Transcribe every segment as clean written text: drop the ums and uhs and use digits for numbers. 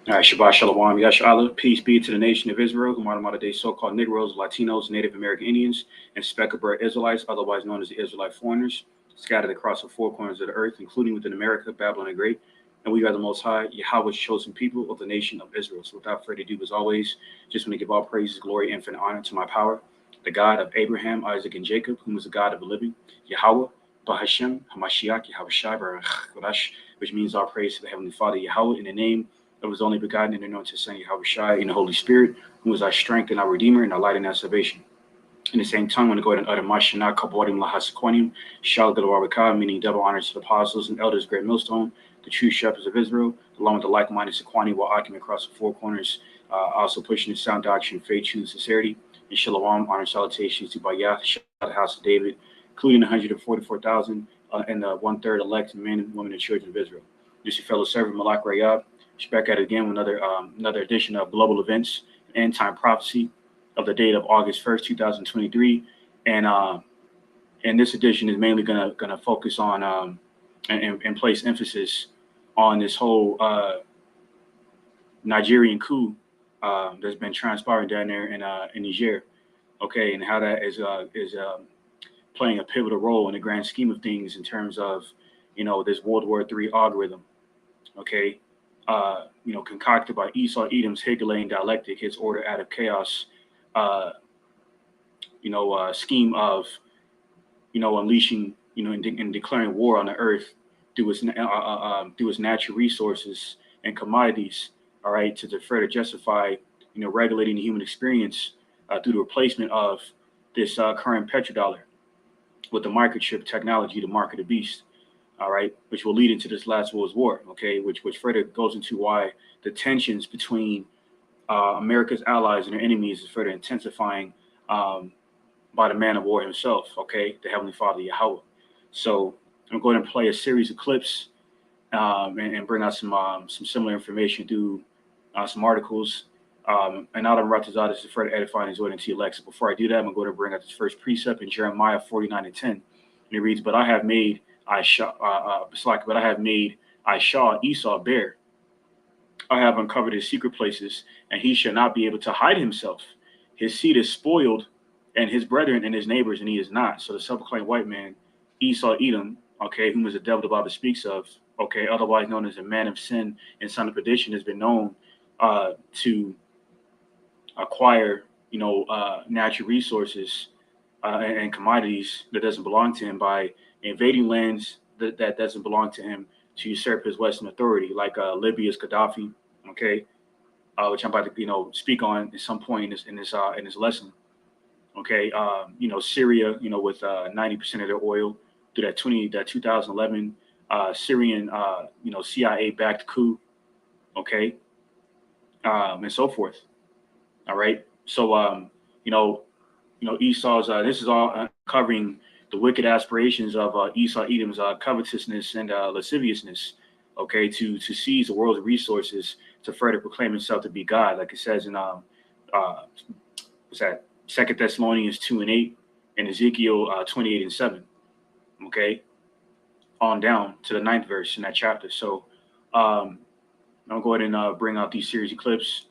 All right, Shabbat Shalom, Yashala. Peace be to the nation of Israel, whom are the modern day so called Negroes, Latinos, Native American Indians, and speckled bird Israelites, otherwise known as the Israelite foreigners, scattered across the four corners of the earth, including within America, Babylon the Great. And we are the Most High, Yahweh's chosen people of the nation of Israel. So without further ado, as always, just want to give all praises, glory, infinite honor to my power, the God of Abraham, Isaac, and Jacob, whom is the God of the living, Yahweh, Bahashem, Hamashiach, Yahweh Shai, Baruch Kodash, which means all praise to the Heavenly Father, Yahweh, in the name that was only begotten and anointed Son, Yahweh Shai, in the Holy Spirit, who is our strength and our Redeemer and our light and our salvation. In the same tongue, I'm going to go ahead and utter Mashana Kabodim Lahasaquanim, Shal Galawabaka, meaning double honors to the apostles and elders, great millstone, the true shepherds of Israel, along with the like minded Sequani, while occupying across the four corners, also pushing the sound doctrine, faith, truth, sincerity, and Shalom, honor, salutations to Bayath, Shal, the house of David, including 144,000 and the one third elect men, women, and children of Israel. This is your fellow servant, Malak Rayab. Back at it again with another edition of Global Events, End Time Prophecy of the date of August 1st, 2023. And this edition is mainly gonna focus on and place emphasis on this whole Nigerian coup that's been transpiring down there in Niger, okay, and how that is playing a pivotal role in the grand scheme of things in terms of this World War III algorithm, okay, concocted by Esau Edom's Hegelian dialectic, his order out of chaos, scheme of, unleashing, and declaring war on the earth through its natural resources and commodities, all right, to further justify, regulating the human experience through the replacement of this current petrodollar with the microchip technology, the mark of the beast, all right, which will lead into this last world's war, okay, which further goes into why the tensions between America's allies and their enemies is further intensifying by the man of war himself, okay, the Heavenly Father, Yahweh. So I'm going to play a series of clips and bring out some similar information through some articles. And Adam Ratazad is to further edifying his word into Alexa. Before I do that, I'm going to bring out this first precept in Jeremiah 49:10. And it reads, "But I have made but I have made Esau bare. I have uncovered his secret places, and he shall not be able to hide himself. His seed is spoiled, and his brethren and his neighbors, and he is not." So the self-proclaimed white man, Esau Edom, okay, whom is the devil the Bible speaks of, okay, otherwise known as a man of sin and son of perdition, has been known to acquire, natural resources and commodities that doesn't belong to him by invading lands that doesn't belong to him to usurp his Western authority, like Libya's Gaddafi, okay, which I'm about to speak on at some point in this lesson, okay. Syria, with 90% of their oil through that 2011 Syrian CIA backed coup, okay, and so forth. All right. So Esau's this is all covering the wicked aspirations of Esau Edom's covetousness and lasciviousness, okay, to seize the world's resources to further proclaim himself to be God, like it says in what's that, Second Thessalonians 2:8 and Ezekiel 28:7, okay, on down to the ninth verse in that chapter. So I'll go ahead and bring out these series of clips,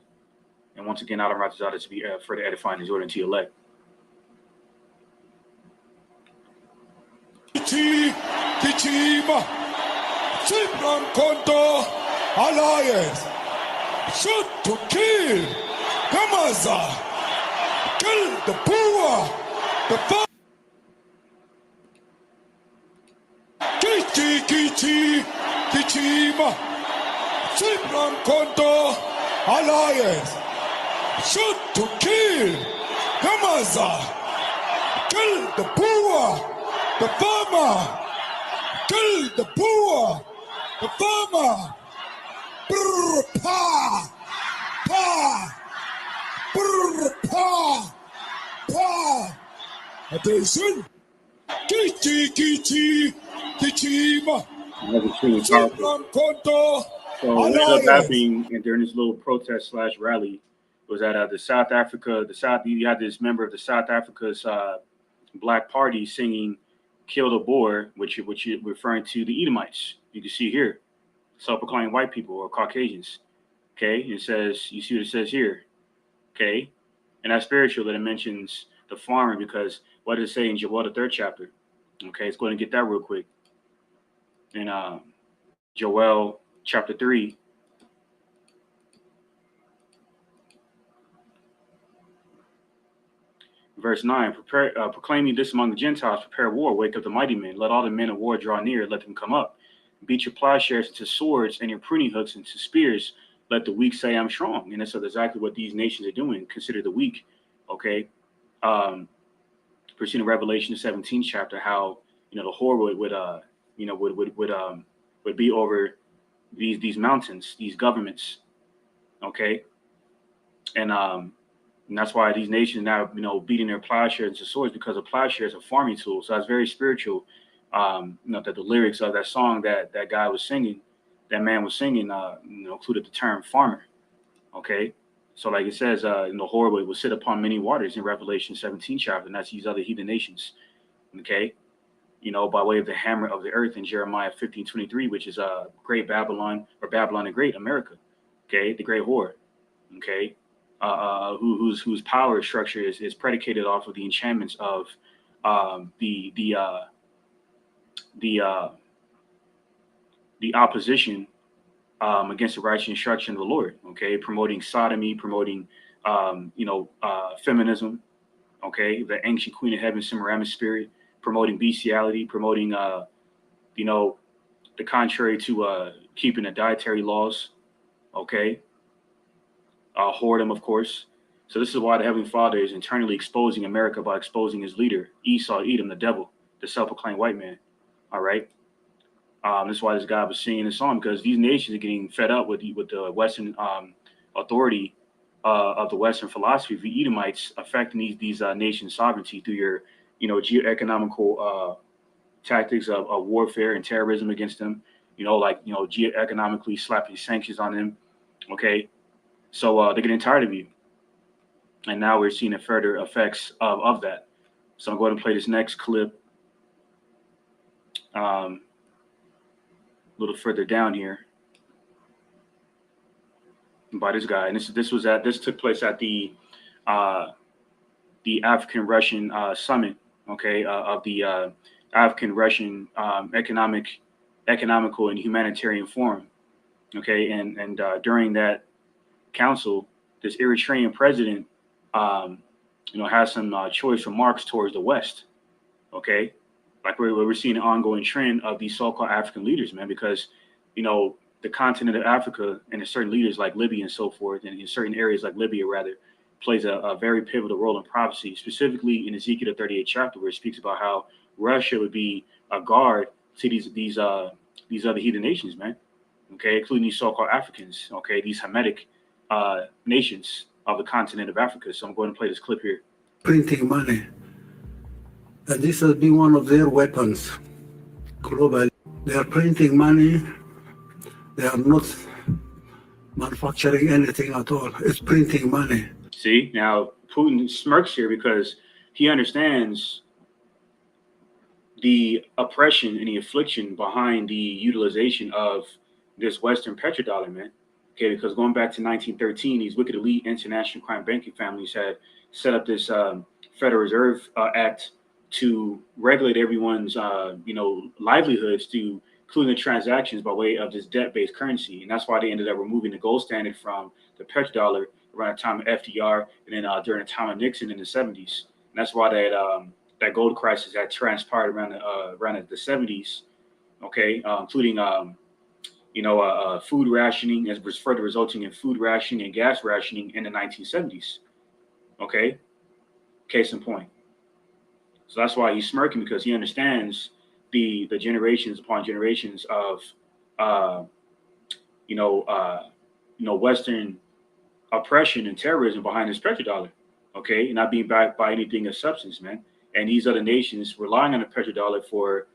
and once again, Adam Ratazada to be further edifying his order to elect. Kichima, Simran Konto, Alliance, shoot to kill, Gamaza, kill the poor, the Kichima, Simran Konto, Alliance, shoot to kill, Gamaza, kill the poor, the farmer, kill the poor, the farmer. Brr, pa, pa, brr, pa, pa. Attention. Kichima. So what ended up happening and during this little protest / rally was that you had this member of the South Africa's Black Party singing "Kill the Boer," which referring to the Edomites. You can see here, self-proclaimed white people or Caucasians, Okay, it says, you see what it says here. Okay, and that's spiritual that it mentions the farmer, because what does it say in Joel the 3rd chapter? Okay, let's go ahead and get that real quick. In Joel chapter 3, verse 9, proclaiming this among the Gentiles, prepare war, wake up the mighty men, let all the men of war draw near, let them come up. Beat your plowshares into swords and your pruning hooks into spears. Let the weak say I'm strong. And that's exactly what these nations are doing. Consider the weak. Okay. Proceeding Revelation 17th chapter, how the whore would be over these mountains, these governments. Okay. And that's why these nations now, beating their plowshares into swords, because a plowshare is a farming tool. So that's very spiritual. That the lyrics of that song that guy was singing, that man was singing, included the term farmer. Okay. So like it says, the whore will sit upon many waters in Revelation 17 chapter, and that's these other heathen nations. Okay. By way of the hammer of the earth in Jeremiah 15:23, which is Great Babylon, or Babylon the Great, America. Okay. The great whore. Okay. Whose power structure is predicated off of the enchantments of the opposition against the righteous instruction of the Lord. Okay, promoting sodomy, promoting feminism. Okay, the ancient queen of heaven, Semiramis spirit, promoting bestiality, promoting the contrary to keeping the dietary laws. Okay, whoredom, of course. So this is why the Heavenly Father is internally exposing America by exposing his leader, Esau, Edom, the devil, the self-proclaimed white man. All right. That's why this guy was singing this song, because these nations are getting fed up with the Western authority of the Western philosophy of the Edomites affecting these nations' sovereignty through your geoeconomical tactics of warfare and terrorism against them. Geoeconomically slapping sanctions on them. Okay, so they're getting tired of you, and now we're seeing the further effects of that. So I'm going to play this next clip. A little further down here by this guy, and this took place at the African Russian summit, okay, of the African Russian economical and humanitarian forum, okay, and during that council, this Eritrean president has some choice remarks towards the West, okay. Like we're seeing an ongoing trend of these so-called African leaders, man, because, the continent of Africa and certain leaders like Libya and so forth, and in certain areas like Libya, rather, plays a very pivotal role in prophecy, specifically in Ezekiel 38 chapter, where it speaks about how Russia would be a guard to these other heathen nations, man, okay, including these so-called Africans, okay, these Hamitic nations of the continent of Africa. So I'm going to play this clip here. Printing money. And this has been one of their weapons globally. They are printing money. They are not manufacturing anything at all. It's printing money. See, now Putin smirks here because he understands the oppression and the affliction behind the utilization of this Western petrodollar, man. Okay, because going back to 1913, these wicked elite international crime banking families had set up this Federal Reserve Act to regulate everyone's, livelihoods, to including the transactions by way of this debt-based currency. And that's why they ended up removing the gold standard from the petrodollar around the time of FDR, and then during the time of Nixon in the 70s. And that's why that gold crisis had transpired around the 70s, okay, including, food rationing, as was further resulting in food rationing and gas rationing in the 1970s, okay? Case in point. So that's why he's smirking, because he understands the generations upon generations of Western oppression and terrorism behind this petrodollar, okay, not being backed by anything of substance, man. And these other nations relying on the petrodollar for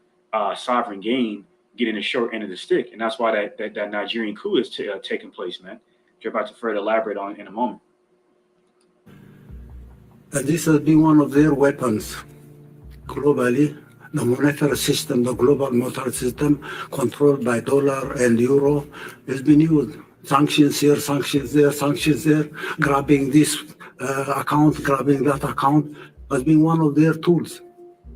sovereign gain, getting the short end of the stick, and that's why that Nigerian coup is taking place, man. Which you're about to further elaborate on in a moment. And this has been one of their weapons globally. The monetary system, the global monetary system, controlled by dollar and euro, has been used sanctions here, sanctions there, sanctions there, grabbing this account, grabbing that account, has been one of their tools.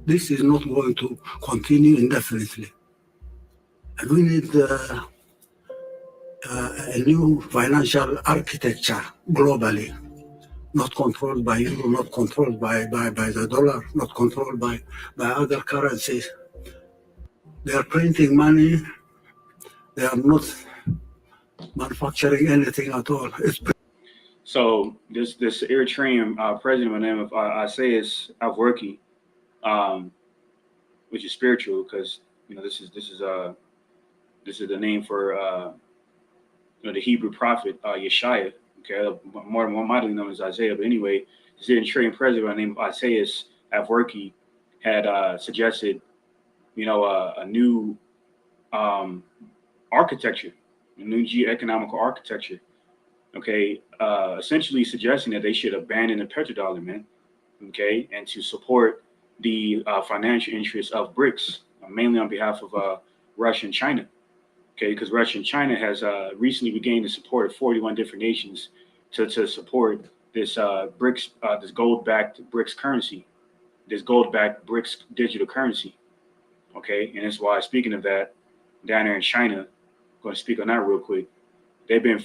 This is not going to continue indefinitely. And we need a new financial architecture globally, not controlled by euro, not controlled by the dollar, not controlled by other currencies. They are printing money. They are not manufacturing anything at all. So this Eritrean president by the name of Isaias Afwerki, um, which is spiritual because this is the name for the Hebrew prophet Yeshaya. Okay, more widely known as Isaiah. But anyway, this Eritrean president by the name of Isaias Afwerki had suggested a new architecture, a new geo-economical architecture. Okay, essentially suggesting that they should abandon the petrodollar, man. Okay, and to support the financial interests of BRICS, mainly on behalf of Russia and China. Okay, because Russia and China has recently regained the support of 41 different nations to support this BRICS, this gold-backed BRICS currency, this gold-backed BRICS digital currency. Okay, and that's why, speaking of that, down there in China, I'm going to speak on that real quick. They've been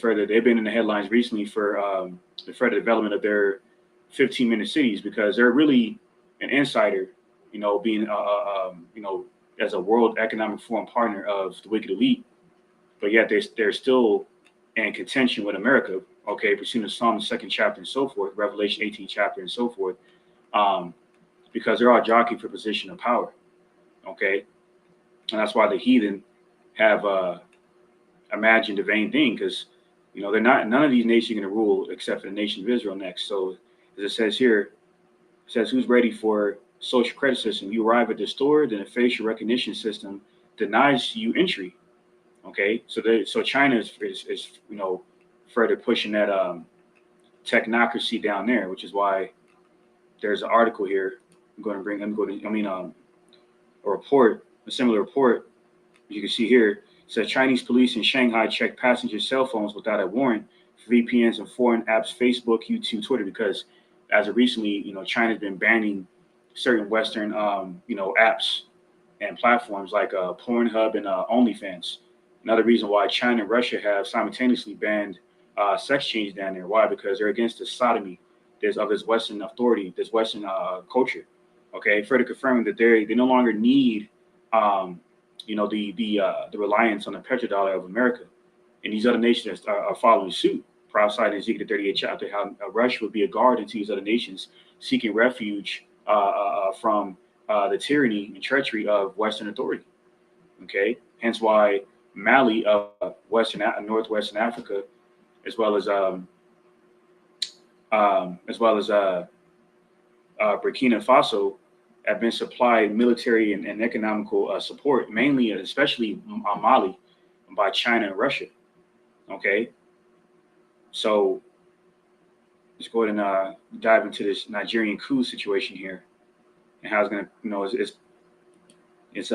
in the headlines recently for the further development of their 15-minute cities because they're really an insider, being as a World Economic Forum partner of the wicked elite, but yet they're still in contention with America. Okay, pursuing the Psalm 2nd chapter and so forth, Revelation 18 chapter and so forth, because they're all jockeying for position of power. Okay, and that's why the heathen have imagined a vain thing because they're not, none of these nations are going to rule except for the nation of Israel next. So as it says here, it says, who's ready for social credit system? You arrive at the store, then a facial recognition system denies you entry. Okay, so China is further pushing that technocracy down there, which is why there's an article here. A similar report you can see here. Says Chinese police in Shanghai checked passenger cell phones without a warrant for VPNs and foreign apps, Facebook, YouTube, Twitter, because as of recently, China's been banning certain Western, apps and platforms like Pornhub and OnlyFans. Another reason why China and Russia have simultaneously banned sex change down there. Why? Because they're against the sodomy of this Western authority, this Western culture. Okay, further confirming that they no longer need the reliance on the petrodollar of America, and these other nations are following suit, prophesying in Ezekiel 38 chapter how Russia would be a guard into these other nations seeking refuge from the tyranny and treachery of Western authority. Okay, hence why Mali of northwestern Africa, as well as Burkina Faso, have been supplied military and economical support, mainly, especially Mali, by China and Russia. Okay, so let's go ahead and dive into this Nigerian coup situation here, and how it's going to, it's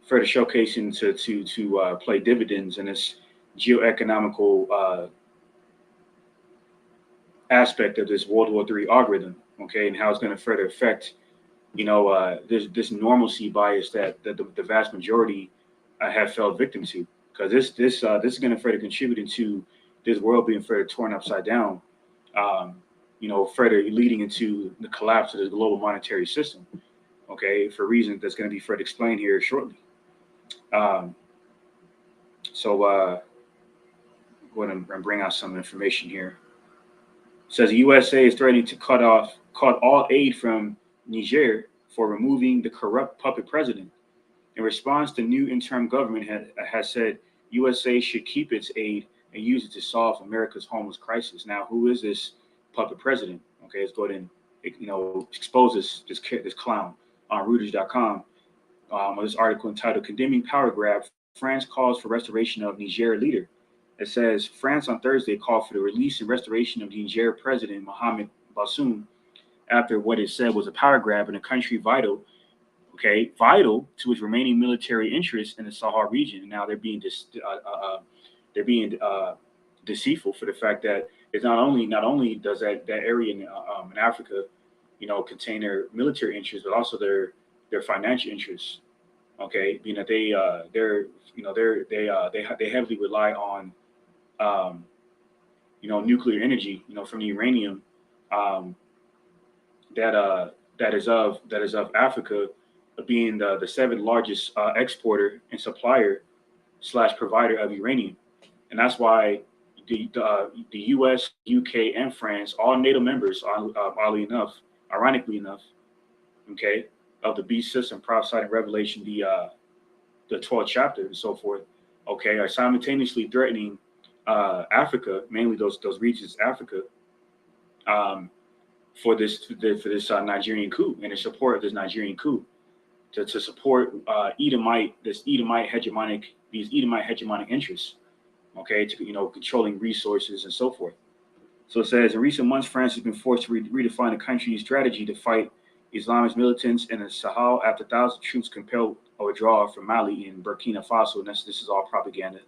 further showcasing to play dividends in this geoeconomical aspect of this World War III algorithm. Okay, and how it's going to further affect, this normalcy bias that the vast majority have fell victim to, because this is going to further contribute into this world being further torn upside down, further leading into the collapse of the global monetary system. Okay, for reasons that's going to be further explained here shortly. Go ahead and bring out some information here. It says the USA is threatening to cut all aid from Niger for removing the corrupt puppet president. In response, the new interim government has said USA should keep its aid and use it to solve America's homeless crisis. Now, who is this puppet president? Okay, let's go ahead and expose this clown on Reuters.com. With this article entitled "Condemning Power Grab, France Calls for Restoration of Niger Leader." It says France on Thursday called for the release and restoration of Niger President Mohamed Bazoum after what it said was a power grab in a country vital okay, vital to its remaining military interests in the Sahel region. And now they're being deceitful for the fact that it's not only does that area in Africa, contain their military interests, but also their financial interests. Okay, being that they heavily rely on um, nuclear energy, from the uranium um, that is of Africa, being the seventh largest exporter and supplier slash provider of uranium, and that's why the U.S., UK, and France, all NATO members, ironically enough, okay, of the beast system prophesied in Revelation, the 12th chapter and so forth, okay, are simultaneously threatening Africa, mainly those regions, Africa, um, for this Nigerian coup and in support of this Nigerian coup to support these Edomite hegemonic interests, okay, to controlling resources and so forth. So it says, in recent months, France has been forced to redefine the country's strategy to fight Islamist militants in the Sahel after thousands of troops compelled a withdrawal from Mali and Burkina Faso. And this is all propaganda.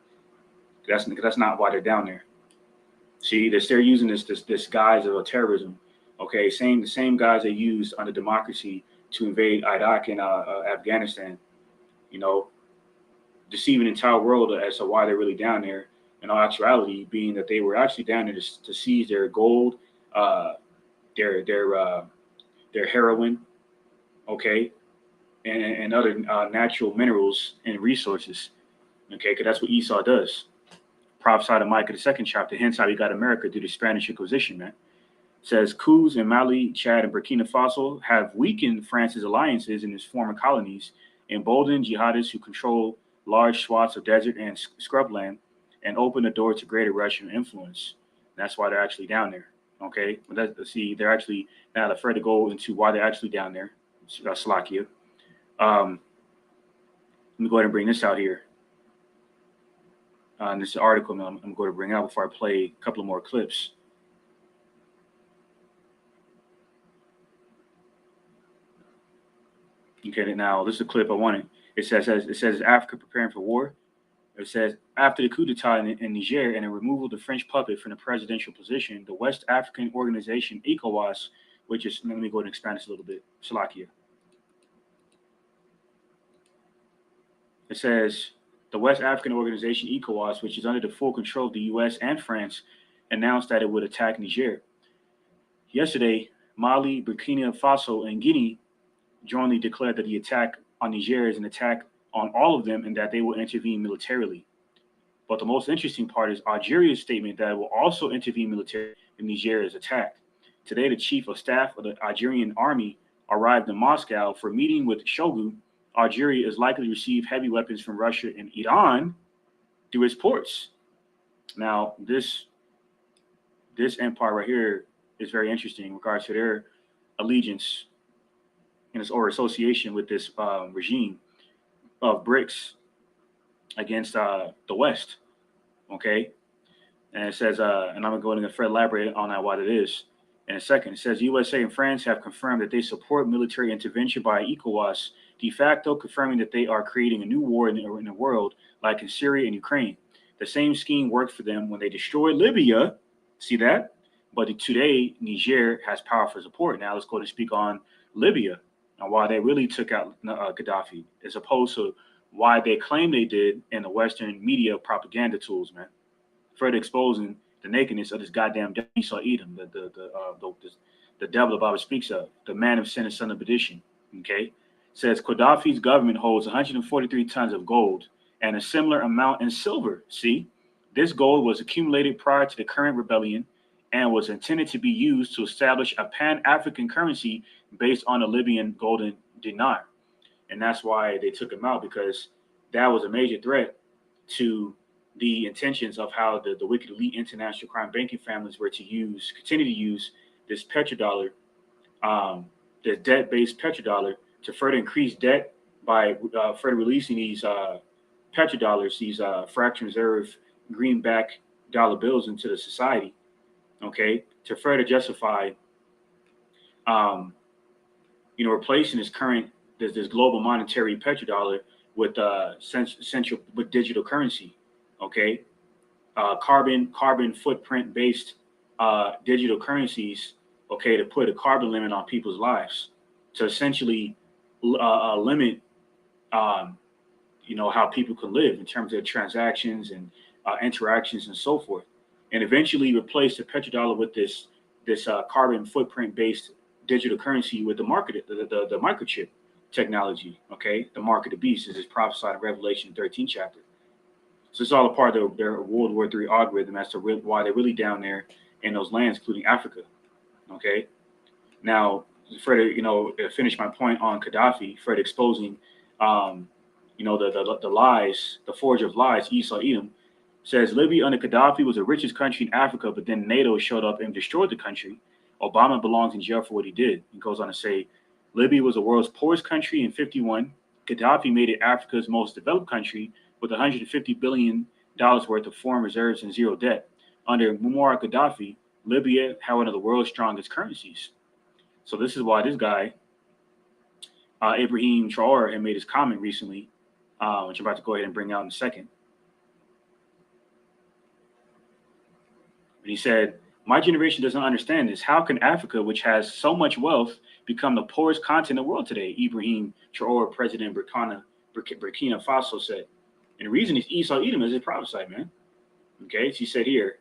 That's not why they're down there. See, they're using this guise of terrorism. Okay, the same guys they used under democracy to invade Iraq and Afghanistan. You know, deceiving the entire world as to why they're really down there. In all actuality, being that they were actually down there to seize their gold, uh, their heroin, okay, and other natural minerals and resources, okay, because that's what Esau does. Prophesied in Micah the second chapter. Hence how we got America through the Spanish Inquisition, man. It says coups in Mali, Chad, and Burkina Faso have weakened France's alliances in its former colonies, emboldened jihadists who control large swaths of desert and scrubland, and opened the door to greater Russian influence. That's why they're actually down there. Okay, they're actually now afraid to go into why they're actually down there. Slovakia. Let me go ahead and bring this out here. And this is an article I'm going to bring out before I play a couple of more clips. Okay, now this is a clip I wanted. It says Africa preparing for war. It says after the coup d'etat in Niger and the removal of the French puppet from the presidential position, the West African organization ECOWAS, which is, let me go ahead and expand this a little bit, Slovakia. It says the West African organization ECOWAS, which is under the full control of the U.S. and France, announced that it would attack Niger. Yesterday, Mali, Burkina Faso, and Guinea jointly declared that the attack on Niger is an attack on all of them and that they will intervene militarily. But the most interesting part is Algeria's statement that it will also intervene militarily if Niger is attacked. Today, the chief of staff of the Algerian army arrived in Moscow for a meeting with Shogun. Algeria is likely to receive heavy weapons from Russia and Iran through its ports. Now, this empire right here is very interesting in regards to their allegiance or association with this regime of BRICS against the West. Okay, and it says, and I'm going to go and elaborate on that what it is in a second. It says USA and France have confirmed that they support military intervention by ECOWAS, de facto confirming that they are creating a new war in the world, like in Syria and Ukraine. The same scheme worked for them when they destroyed Libya. See that? But today, Niger has powerful support. Now let's go to speak on Libya and why they really took out Gaddafi, as opposed to why they claim they did in the Western media propaganda tools, man. Further exposing the nakedness of this goddamn Esau Edom, the devil the Bible speaks of, the man of sin and son of perdition. Okay, it says Gaddafi's government holds 143 tons of gold and a similar amount in silver. See, this gold was accumulated prior to the current rebellion and was intended to be used to establish a Pan-African currency based on the Libyan golden dinar. And that's why they took him out, because that was a major threat to the intentions of how the wicked elite international crime banking families were to continue to use this petrodollar, the debt-based petrodollar, to further increase debt by further releasing these petrodollars, these fractional reserve greenback dollar bills into the society, okay, to further justify, replacing this current there's this global monetary petrodollar with central with digital currency. Okay, carbon footprint based digital currencies. Okay, to put a carbon limit on people's lives, to essentially limit um, how people can live in terms of transactions and interactions and so forth, and eventually replace the petrodollar with this carbon footprint based digital currency with the market the microchip technology. Okay, the mark of the beast, as is prophesied in Revelation 13 chapter. So it's all a part of their World War III algorithm as to why they're really down there in those lands, including Africa. Okay, now further, finish my point on Gaddafi, further exposing the lies, the forger of lies, Esau Edom, says Libya under Gaddafi was the richest country in Africa, but then NATO showed up and destroyed the country. Obama belongs in jail for what he did. He goes on to say, Libya was the world's poorest country in 51. Gaddafi made it Africa's most developed country with $150 billion worth of foreign reserves and zero debt. Under Muammar Gaddafi, Libya had one of the world's strongest currencies. So this is why this guy, Ibrahim Traore, had made his comment recently, which I'm about to go ahead and bring out in a second. But he said, my generation doesn't understand this. How can Africa, which has so much wealth, become the poorest continent in the world today? Ibrahim Traore, president of Burkina Faso, said. And the reason is Esau Edom, as it prophesied, man. Okay, so he said here,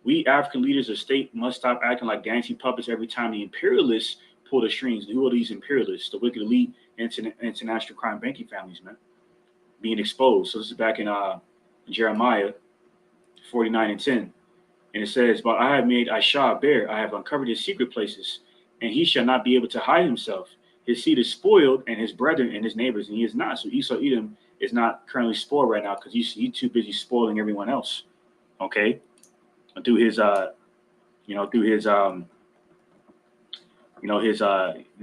we African leaders of state must stop acting like dancing puppets every time the imperialists pull the strings. Who are these imperialists? The wicked elite international crime banking families, man, being exposed. So this is back in Jeremiah 49:10. And it says, but I have made Aisha bare, I have uncovered his secret places, and he shall not be able to hide himself. His seed is spoiled, and his brethren and his neighbors, and he is not. So Esau Edom is not currently spoiled right now because he's too busy spoiling everyone else. Okay, through his the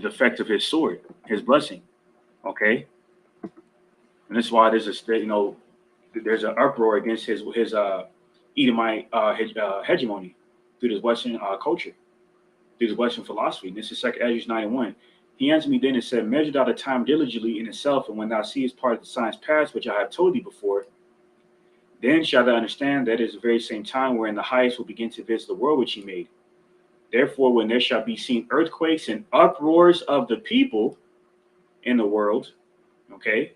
effect of his sword, his blessing. Okay, and that's why there's there's an uproar against his Edomite hegemony through this Western culture, through this Western philosophy. And this is 2 Ezra 9:1. He answered me then and said, measure thou the time diligently in itself, and when thou seest part of the signs past, which I have told thee before, then shalt thou understand that it is the very same time wherein the highest will begin to visit the world which he made. Therefore, when there shall be seen earthquakes and uproars of the people in the world, okay,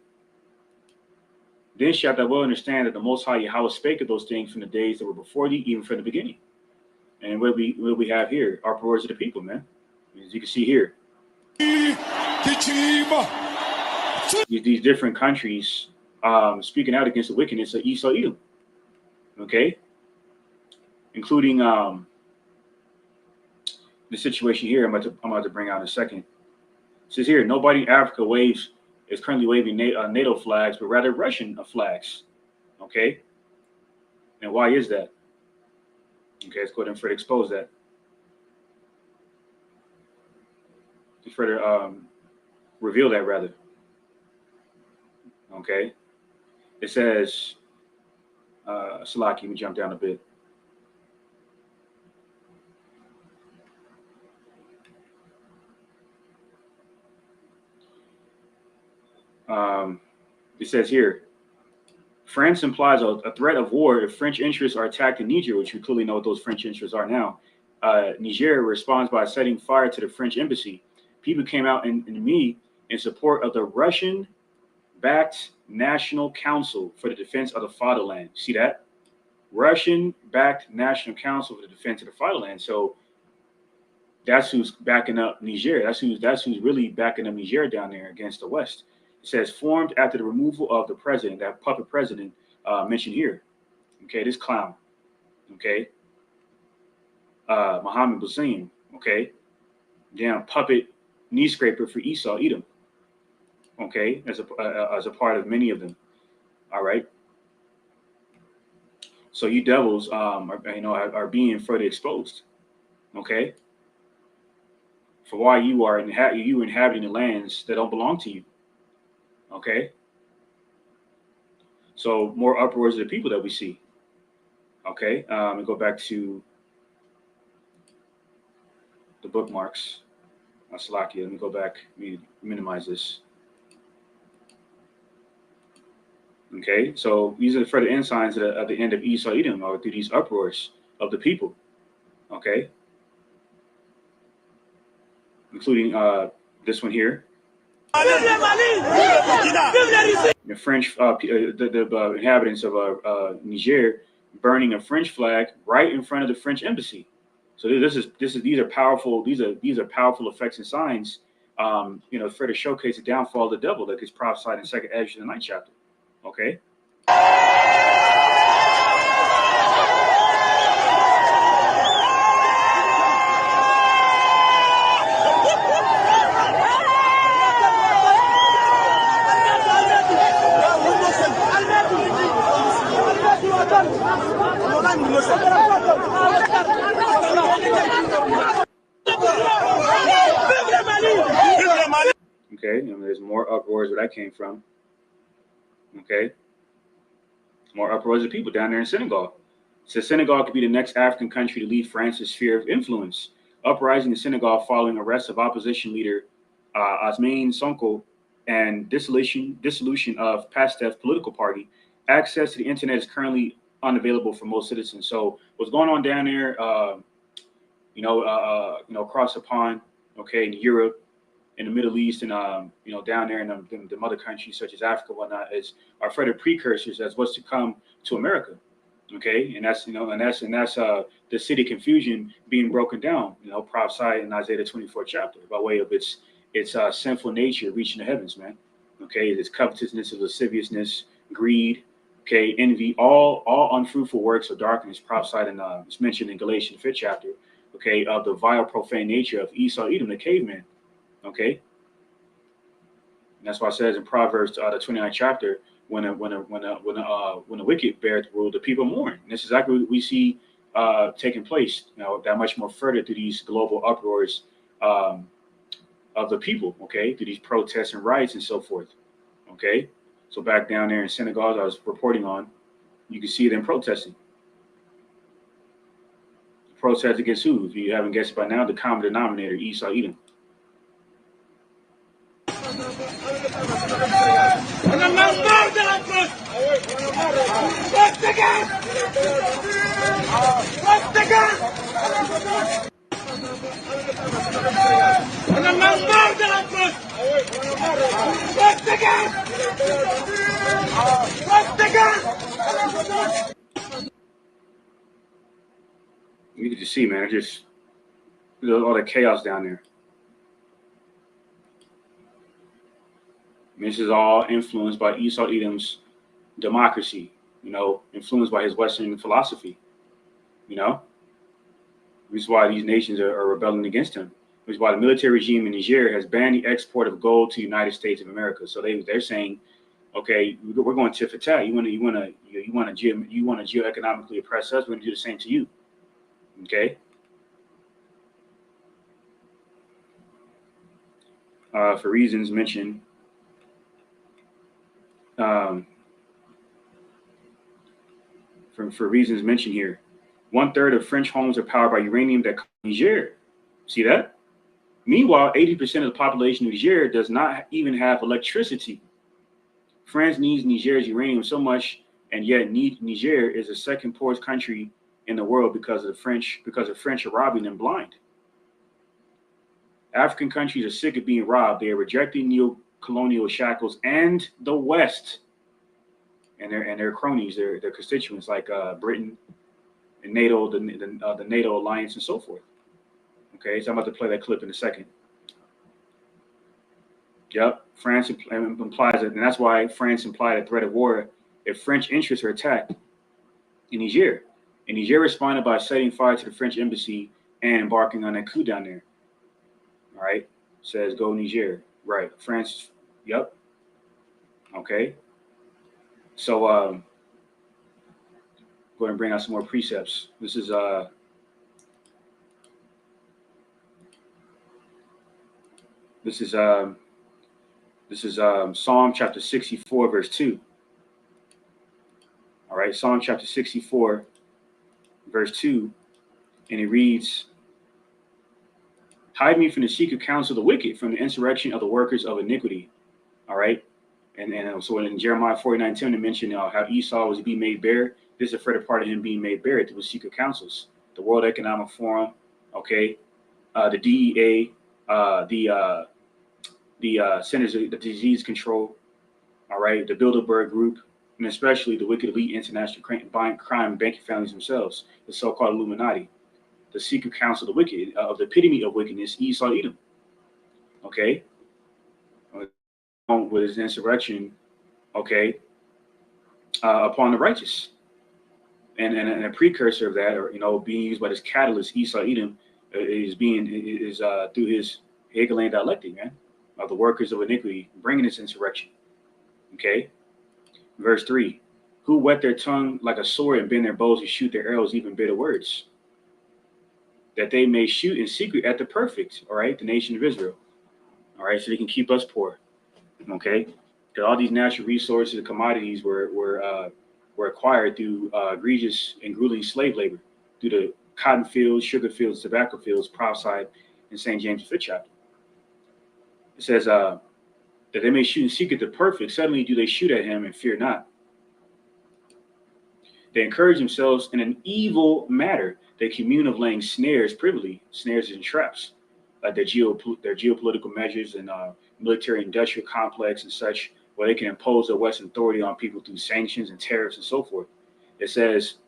then shalt thou well understand that the Most High Yahweh spake of those things from the days that were before thee, even from the beginning. And what we have here, uproars of the people, man. As you can see here, these different countries speaking out against the wickedness of Esau Edom, okay, including the situation here. I'm about to bring out in a second. It says here, nobody in Africa is currently waving NATO flags, but rather Russian flags. Okay, and why is that? Okay, let's go ahead and further expose that. To further reveal that, rather. Okay, it says, Salaki, let me jump down a bit. It says here, France implies a threat of war if French interests are attacked in Niger, which we clearly know what those French interests are now. Niger responds by setting fire to the French embassy. People came out in support of the Russian-backed National Council for the Defense of the Fatherland. See that? Russian-backed National Council for the Defense of the Fatherland. So that's who's backing up Niger. That's who's really backing up Niger down there against the West. It says formed after the removal of the president, that puppet president mentioned here. Okay, this clown. Okay, Mohammed Bazoum. Okay, damn puppet knee scraper for Esau Edom. Okay, as a part of many of them. All right. So you devils are being further exposed. Okay, for why you are inhabiting the lands that don't belong to you. Okay, so more uproars of the people that we see. Okay, and go back to the bookmarks. Salakia, let me go back. Let me minimize this. Okay, so these are the further ensigns at the end of Esau Edom, or through these uproars of the people. Okay, including this one here. The French, the inhabitants of Niger burning a French flag right in front of the French embassy. So these are powerful effects and signs. For to showcase the downfall of the devil that gets prophesied in 2nd Ezra, the 9th chapter. Okay. Okay, and there's more uproars where that came from. Okay, more uproars of people down there in Senegal. So Senegal could be the next African country to lead France's sphere of influence. Uprising in Senegal following arrest of opposition leader Ousmane Sonko and dissolution of PASTEF political party. Access to the internet is currently unavailable for most citizens. So what's going on down there, across the pond, okay, in Europe, in the Middle East, and down there in the mother countries such as Africa, whatnot, are further precursors as what's to come to America. Okay, and that's the city confusion being broken down, prophesied in Isaiah 24th chapter by way of its sinful nature reaching the heavens, man. Okay, its covetousness, its lasciviousness, greed, okay, envy, all unfruitful works of darkness prophesied in it's mentioned in Galatians 5th chapter, okay, of the vile profane nature of Esau Edom, the caveman. Okay, and that's why it says in Proverbs the 29th chapter, when the wicked bear rule, the people mourn. And this is exactly what we see taking place. That much more further through these global uproars of the people. Okay, through these protests and riots and so forth. Okay, so back down there in Senegal, as I was reporting on, you can see them protesting. Protest against who? If you haven't guessed by now, the common denominator, Esau Edom. You can just see, man, just all the chaos down there. This is all influenced by Esau Edom's democracy, influenced by his Western philosophy, This is why these nations are rebelling against him. This is why the military regime in Niger has banned the export of gold to the United States of America. So they're saying, okay, we're going tit for tat. You want to geoeconomically oppress us. We're going to do the same to you. Okay. For reasons mentioned. For reasons mentioned here, 1/3 of French homes are powered by uranium that comes from Niger. See that? Meanwhile, 80% of the population of Niger does not even have electricity. France needs Niger's uranium so much, and yet Niger is the second poorest country in the world because of French are robbing them blind. African countries are sick of being robbed. They are rejecting neo-colonial shackles and the West and their cronies, their constituents like Britain and NATO, the NATO alliance and so forth. Okay, so I'm about to play that clip in a second. Yep, France implies it, and that's why France implied a threat of war if French interests are attacked in Niger. And Niger responded by setting fire to the French embassy and embarking on a coup down there. All right, says go Niger. Right, France. Yep. Okay. So go ahead and bring out some more precepts. This is Psalm chapter 64, verse 2. All right, Psalm chapter 64, verse 2, and it reads, hide me from the secret counsel of the wicked, from the insurrection of the workers of iniquity. All right. And so in Jeremiah 49:10, it mentioned how Esau was being made bare. This is a further part of him being made bare through the secret councils, the World Economic Forum, okay, the DEA, the Centers of Disease Control, all right, the Bilderberg Group, and especially the wicked elite international crime banking families themselves, the so-called Illuminati, the secret council of the wicked, of the epitome of wickedness, Esau Edom, okay, with his insurrection, okay, upon the righteous. And a precursor of that, or being used by this catalyst, Esau Edom, is through his Hegelian dialectic, man, of the workers of iniquity, bringing this insurrection. Okay, verse 3: Who wet their tongue like a sword and bend their bows and shoot their arrows, even bitter words, that they may shoot in secret at the perfect, all right, the nation of Israel, all right, so they can keep us poor. Okay, because all these natural resources and commodities were acquired through egregious and grueling slave labor, through the cotton fields, sugar fields, tobacco fields prophesied in St. James 5th chapter. It says that they may shoot in secret the perfect, suddenly do they shoot at him and fear not. They encourage themselves in an evil matter. They commune of laying snares privily, snares and traps, like their geopolitical measures and military industrial complex and such, where they can impose their Western authority on people through sanctions and tariffs and so forth. It says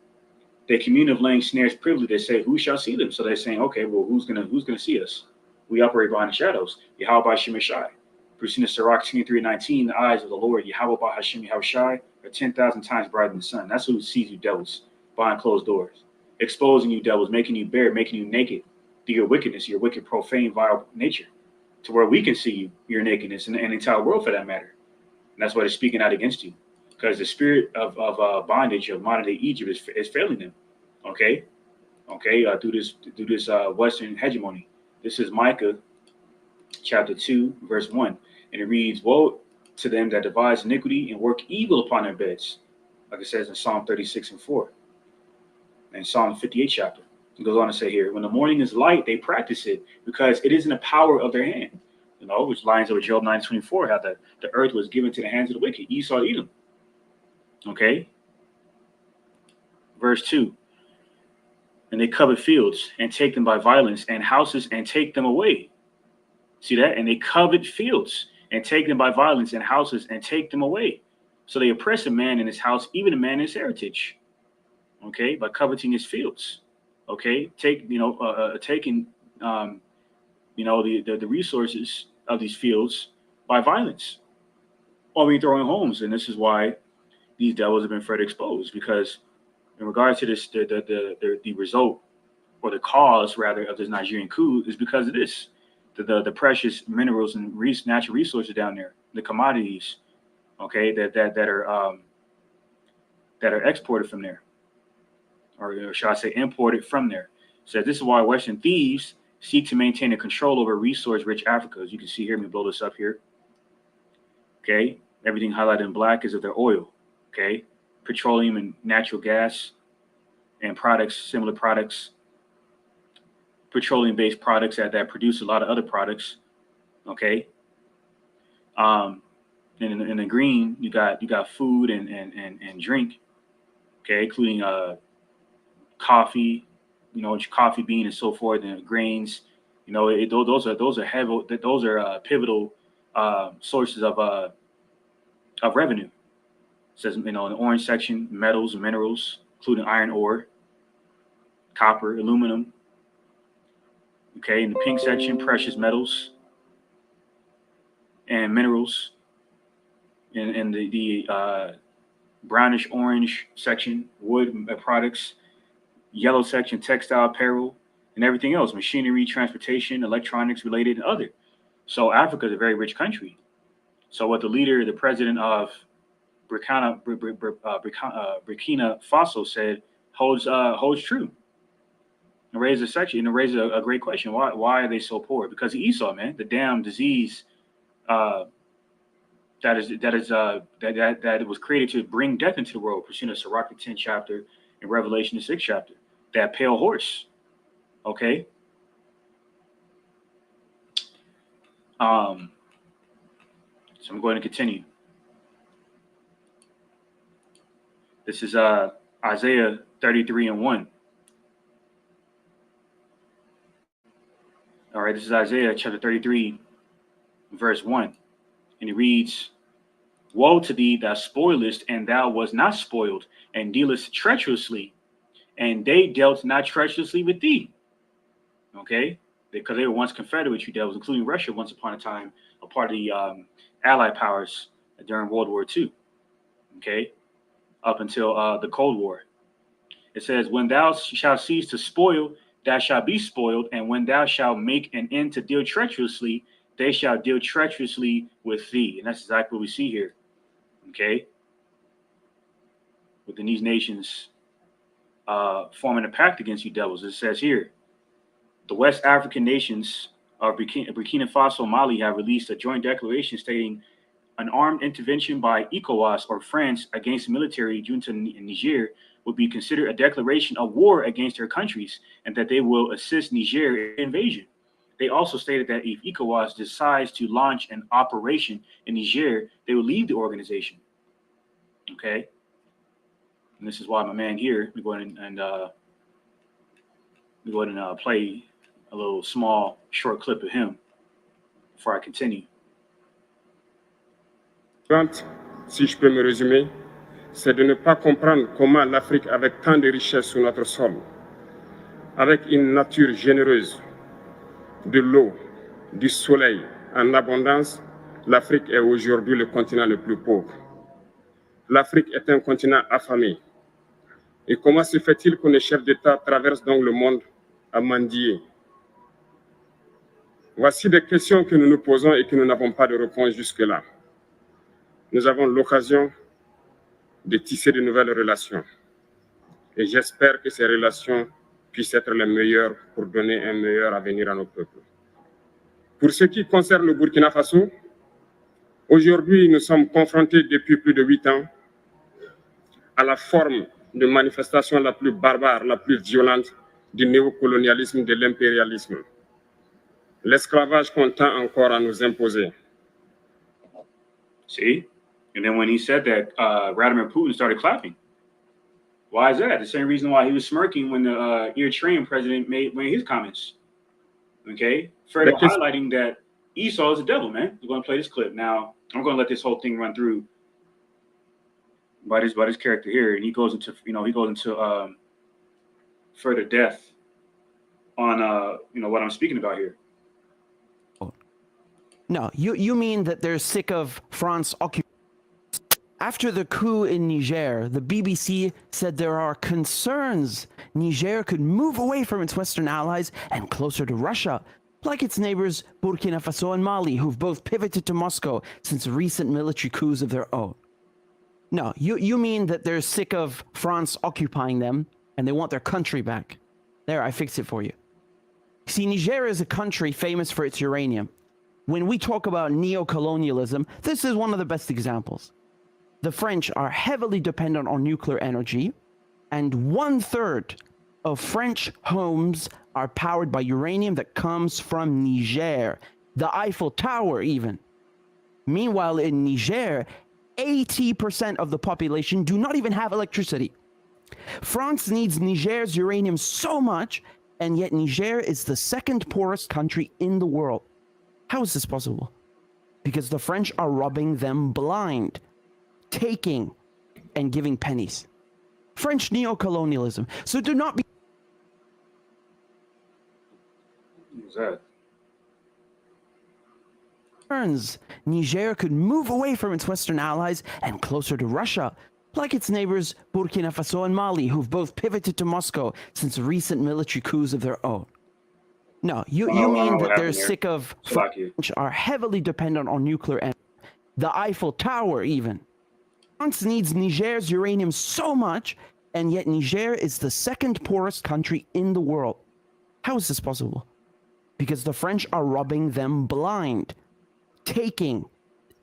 they commune of laying snares privily. They say, who shall see them? So they're saying, okay, well, who's gonna see us? We operate behind the shadows. Yahweh Shemeshai. Prosina Sirach 23:19, the eyes of the Lord, Yahweh Hashem Yahushai, are 10,000 times brighter than the sun. That's who sees you devils behind closed doors, exposing you devils, making you bare, making you naked through your wickedness, your wicked, profane, vile nature, to where we can see you, your nakedness, and the entire world for that matter. And that's why they're speaking out against you, because the spirit of bondage of modern day Egypt is failing them. Okay, through this Western hegemony. This is Micah chapter 2, verse 1, and it reads, "Woe to them that devise iniquity and work evil upon their beds," like it says in Psalm 36:4, and Psalm 58 chapter. It goes on to say here, when the morning is light, they practice it because it is in the power of their hand. Which lines up with Job 9:24, how the earth was given to the hands of the wicked, Esau, Edom. Okay. Verse 2, and they covet fields and take them by violence, and houses and take them away. See that? And they covet fields and take them by violence, and houses and take them away. So they oppress a man in his house, even a man in his heritage. Okay, by coveting his fields. Okay, taking the resources of these fields by violence, or throwing homes. And this is why these devils have been further exposed, because in regards to this, the result, or the cause rather, of this Nigerian coup is because of this. The precious minerals and natural resources down there, the commodities, okay, that are exported from there, or shall I say imported from there. So this is why Western thieves seek to maintain a control over resource-rich Africa. As you can see here, let me blow this up here. Okay, everything highlighted in black is of their oil. Okay, petroleum and natural gas and products, similar products, petroleum-based products that produce a lot of other products. Okay, in the green, you got food and drink. Okay, including coffee, coffee bean and so forth, and grains. Those are pivotal sources of revenue. It says, in the orange section, metals and minerals, including iron ore, copper, aluminum. Okay, in the pink section, precious metals and minerals. In the brownish orange section, wood products. Yellow section, textile, apparel, and everything else, machinery, transportation, electronics related, and other. So Africa is a very rich country. So what the president of Burkina Faso said holds true. It raises a great question. Why are they so poor? Because of Esau, man, the damn disease that it was created to bring death into the world. Pursuing Sirach the 10th chapter and Revelation the 6th chapter. That pale horse. Okay. So I'm going to continue. This is Isaiah 33:1. All right, this is Isaiah chapter 33, verse 1. And it reads, Woe to thee that spoilest, and thou was not spoiled, and dealest treacherously, and they dealt not treacherously with thee. Okay? Because they were once confederate with you devils, including Russia once upon a time, a part of the Allied powers during World War II. Okay? Up until the Cold War. It says, When thou shalt cease to spoil, thou shalt be spoiled, and when thou shalt make an end to deal treacherously, they shall deal treacherously with thee. And that's exactly what we see here. Okay? Within these nations forming a pact against you devils. It says here, the West African nations of Burkina Faso, Mali have released a joint declaration stating an armed intervention by ECOWAS or France against military junta in Niger would be considered a declaration of war against their countries, and that they will assist Niger in invasion. They also stated that if ECOWAS decides to launch an operation in Niger, they will leave the organization. Okay? And this is why my man here, we go ahead and play a little small short clip of him before I continue. Si je peux me résumer, c'est de ne pas comprendre comment l'Afrique, avec tant de richesses sur notre sol, avec une nature généreuse, de l'eau, du soleil en abondance, l'Afrique est aujourd'hui le continent le plus pauvre. L'Afrique est un continent affamé. Et comment se fait-il que les chefs d'État traversent donc le monde à mendier? Voici des questions que nous nous posons et que nous n'avons pas de réponse jusque-là. Nous avons l'occasion de tisser de nouvelles relations. Et j'espère que ces relations puissent être les meilleures pour donner un meilleur avenir à nos peuples. Pour ce qui concerne le Burkina Faso, aujourd'hui, nous sommes confrontés depuis plus de 8 ans à la forme de manifestation la plus barbare, la plus violente du néocolonialisme, de l'impérialisme. L'esclavage qu'on tend encore à nous imposer. See? And then when he said that, Vladimir Putin started clapping. Why is that? The same reason why he was smirking when the Eritrean president made his comments. Okay? Further highlighting that Esau is the devil, man. We're going to play this clip. Now, I'm going to let this whole thing run through by this character here. And he goes into, further depth on, what I'm speaking about here. No, you mean that they're sick of France occupying. After the coup in Niger, the BBC said there are concerns Niger could move away from its Western allies and closer to Russia, like its neighbors Burkina Faso and Mali, who've both pivoted to Moscow since recent military coups of their own. No, you mean that they're sick of France occupying them and they want their country back. There, I fixed it for you. See, Niger is a country famous for its uranium. When we talk about neocolonialism, this is one of the best examples. The French are heavily dependent on nuclear energy, and 1/3 of French homes are powered by uranium that comes from Niger, the Eiffel Tower even. Meanwhile, in Niger, 80% of the population do not even have electricity. France needs Niger's uranium so much, and yet Niger is the second poorest country in the world. How is this possible? Because the French are robbing them blind, taking and giving pennies. French neocolonialism. So do not be. What's that? Niger could move away from its Western allies and closer to Russia, like its neighbors Burkina Faso and Mali, who've both pivoted to Moscow since recent military coups of their own. No, you mean that they're sick of French are heavily dependent on nuclear energy, the Eiffel Tower even. France needs Niger's uranium so much, and yet Niger is the second poorest country in the world. How is this possible? Because the French are robbing them blind, taking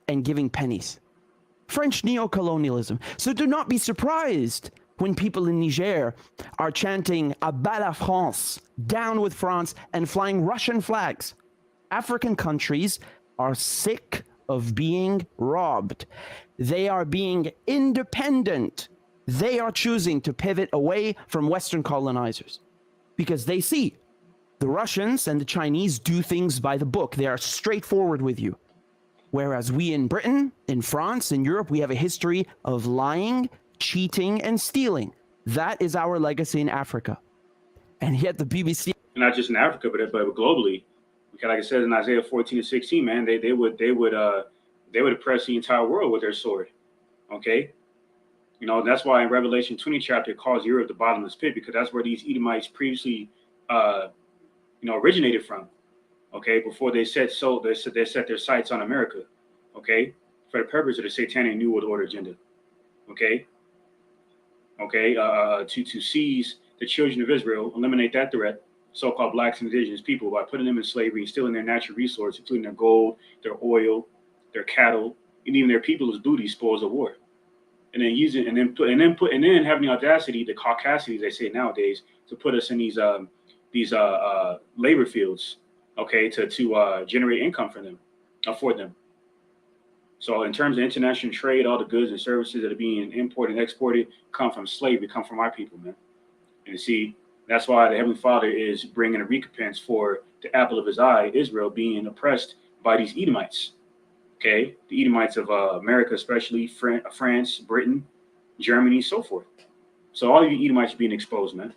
and giving pennies. French neocolonialism. So do not be surprised when people in Niger are chanting "Abat la France," down with France, and flying Russian flags. African countries are sick of being robbed. They are being independent. they are choosing to pivot away from Western colonizers because they see the Russians and the Chinese do things by the book. They are straightforward with you. Whereas we in Britain, in France, in Europe, we have a history of lying, cheating, and stealing. That is our legacy in Africa. And yet the BBC... Not just in Africa, but globally. Because like I said in Isaiah 14:16, man, they would oppress the entire world with their sword. Okay? You know, that's why in Revelation 20 chapter it calls Europe the bottomless pit, because that's where these Edomites previously originated from. Okay, before they set their sights on America, okay, for the purpose of the satanic New World Order agenda, okay, to seize the children of Israel, eliminate that threat, so-called blacks and indigenous people, by putting them in slavery and stealing their natural resources, including their gold, their oil, their cattle, and even their people as booty, spoils of war, and then having the audacity, the caucasity, they say nowadays, to put us in these labor fields. Okay, to generate income for them. So in terms of international trade, all the goods and services that are being imported and exported come from slavery, come from our people, man. And see, that's why the Heavenly Father is bringing a recompense for the apple of his eye, Israel, being oppressed by these Edomites. Okay, the Edomites of America, especially France, Britain, Germany, so forth. So all of you Edomites are being exposed, man.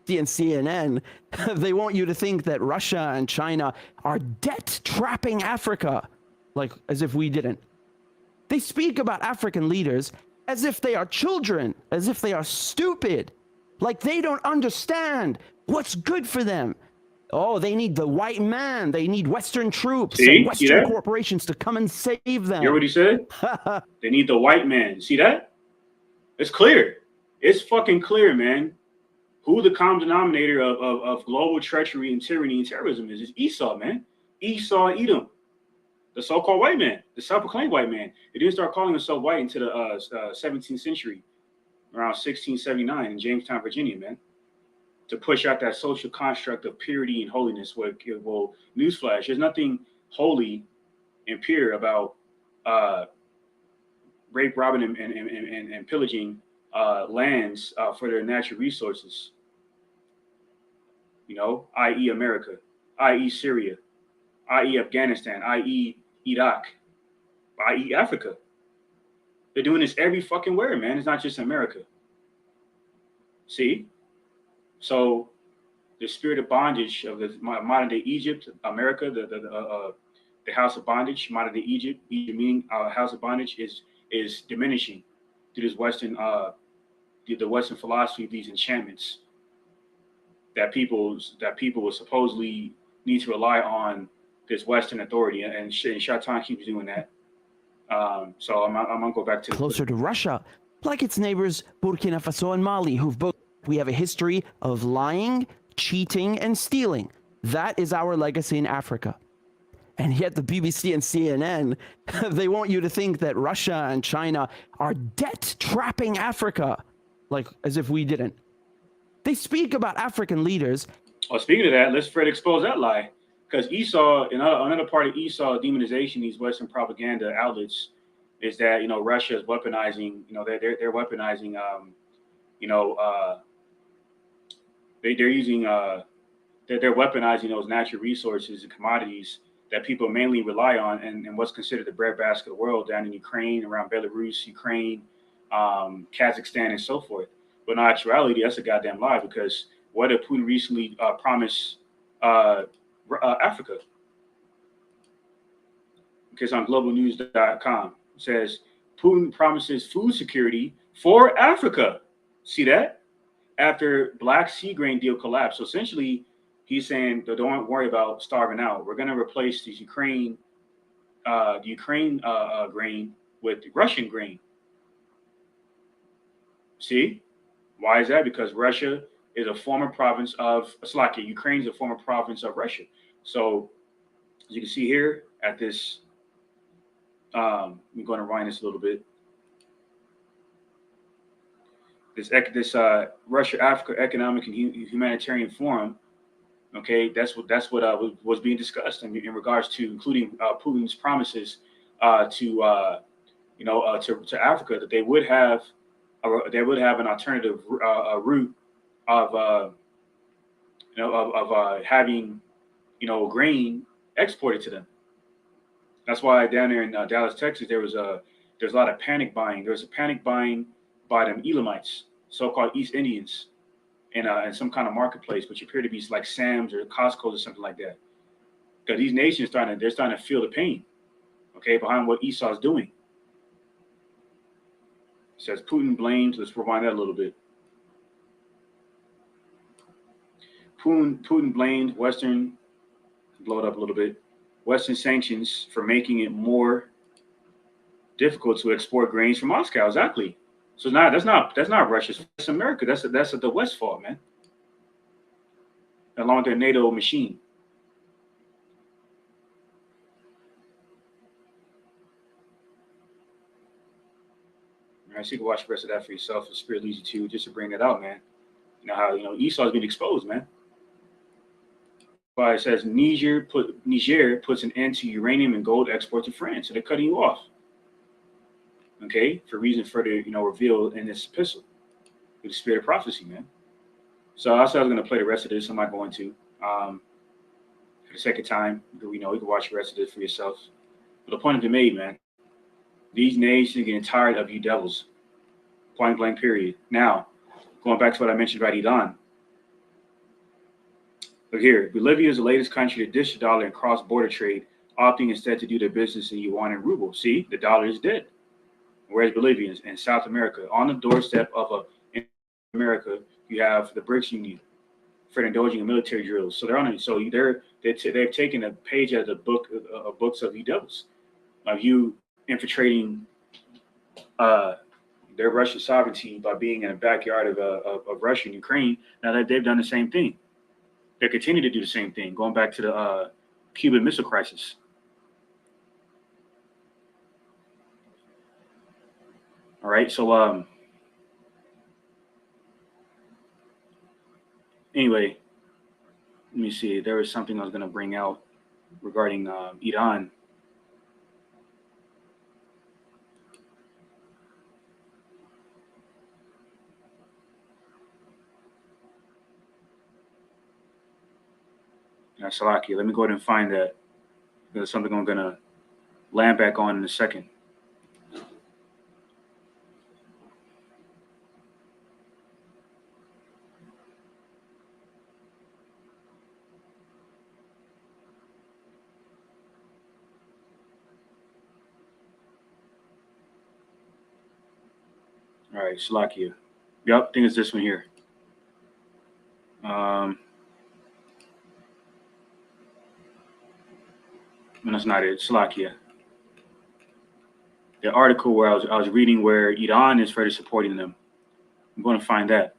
And CNN, they want you to think that Russia and China are debt trapping Africa, like as if we didn't. They speak about African leaders as if they are children, as if they are stupid, like they don't understand what's good for them. Oh, they need the white man. They need Western troops and Western corporations to come and save them. You hear what he said? They need the white man. See that? It's clear. It's fucking clear, man. Who the common denominator of global treachery and tyranny and terrorism is Esau, man. Esau and Edom, the so-called white man, the self-proclaimed white man. They didn't start calling themselves white until the 17th century, around 1679 in Jamestown, Virginia, man, to push out that social construct of purity and holiness. Well, newsflash, there's nothing holy and pure about rape, robbing, and pillaging lands for their natural resources, i.e. America, i.e. Syria, i.e. Afghanistan, i.e. Iraq, i.e. Africa. They're doing this every fucking where, man. It's not just America. See? So the spirit of bondage of the modern day Egypt, America, the house of bondage, modern day Egypt meaning house of bondage is diminishing through this Western the Western philosophy of these enchantments that people will supposedly need to rely on this Western authority, and Shaitan keeps doing that. So I'm gonna go back to closer to Russia, like its neighbors Burkina Faso and Mali, we have a history of lying, cheating, and stealing. That is our legacy in Africa. And yet the BBC and CNN, they want you to think that Russia and China are debt trapping Africa, like as if we didn't. They speak about African leaders. Well, speaking of that, let's Fred expose that lie. Because Esau, another part of Esau demonization, these Western propaganda outlets, is that Russia is weaponizing. They're weaponizing. They're weaponizing those natural resources and commodities that people mainly rely on, and what's considered the breadbasket of the world down in Ukraine, around Belarus, Ukraine, Kazakhstan, and so forth. But in actuality, that's a goddamn lie, because what did Putin recently promise Africa? Because on globalnews.com it says Putin promises food security for Africa. See that? After Black Sea grain deal collapsed. So essentially, he's saying, don't worry about starving out. We're going to replace the Ukraine grain with Russian grain. See? Why is that? Because Russia is a former province of Slovakia. Ukraine is a former province of Russia. So as you can see here at this, I'm going to rewind this a little bit. This Russia-Africa Economic and Humanitarian Forum. Okay, that's what was being discussed in regards to including Putin's promises to Africa, that they would have they would have an alternative route of having grain exported to them. That's why down there in Dallas, Texas, there's a lot of panic buying. There was a panic buying by them Elamites, so-called East Indians, in some kind of marketplace, which appear to be like Sam's or Costco's or something like that. Because these nations starting to feel the pain, okay, behind what Esau's doing. It says Putin blames. Let's rewind that a little bit. Putin blamed Western, blow it up a little bit, Western sanctions for making it more difficult to export grains from Moscow. Exactly. So that's not Russia's. That's America. That's the West's fault, man. Along with their NATO machine. All right, so you can watch the rest of that for yourself. If Spirit leads you to, just to bring it out, man. You know how Esau's been exposed, man. But it says Niger puts an end to uranium and gold export to France, so they're cutting you off. Okay, for reason further revealed in this epistle with the spirit of prophecy, man. So I said I was going to play the rest of this. I'm not going to. For the second time, you can watch the rest of this for yourself. But the point of it made, man. These nations are getting tired of you devils. Point blank, period. Now, going back to what I mentioned about Iran. Look here, Bolivia is the latest country to ditch the dollar in cross-border trade, opting instead to do their business in yuan and ruble. See, the dollar is dead. Whereas Bolivians in South America, on the doorstep of America, you have the BRICS Union for indulging in military drills. So they're on it. So they've taken a page out of the books of you devils, of you infiltrating their Russian sovereignty by being in the backyard of Russia and Ukraine. Now that they've done the same thing, they continue to do the same thing, going back to the Cuban Missile Crisis. All right, so anyway, let me see. There was something I was going to bring out regarding Iran. Salaki, let me go ahead and find that. There's something I'm going to land back on in a second. All right, Salakia. Yep, I think it's this one here. No, that's not it. Salakia. The article where I was reading where Iran is further supporting them. I'm going to find that.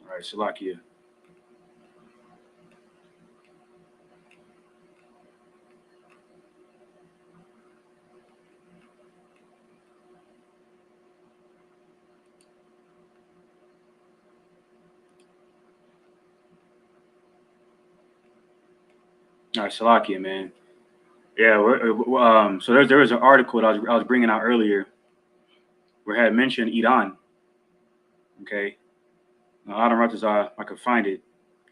All right, Salakia. All right, Salakia, man. Yeah, so there was an article that I was bringing out earlier where I had mentioned Iran. Okay. Now, Adam Ratazar, I could find it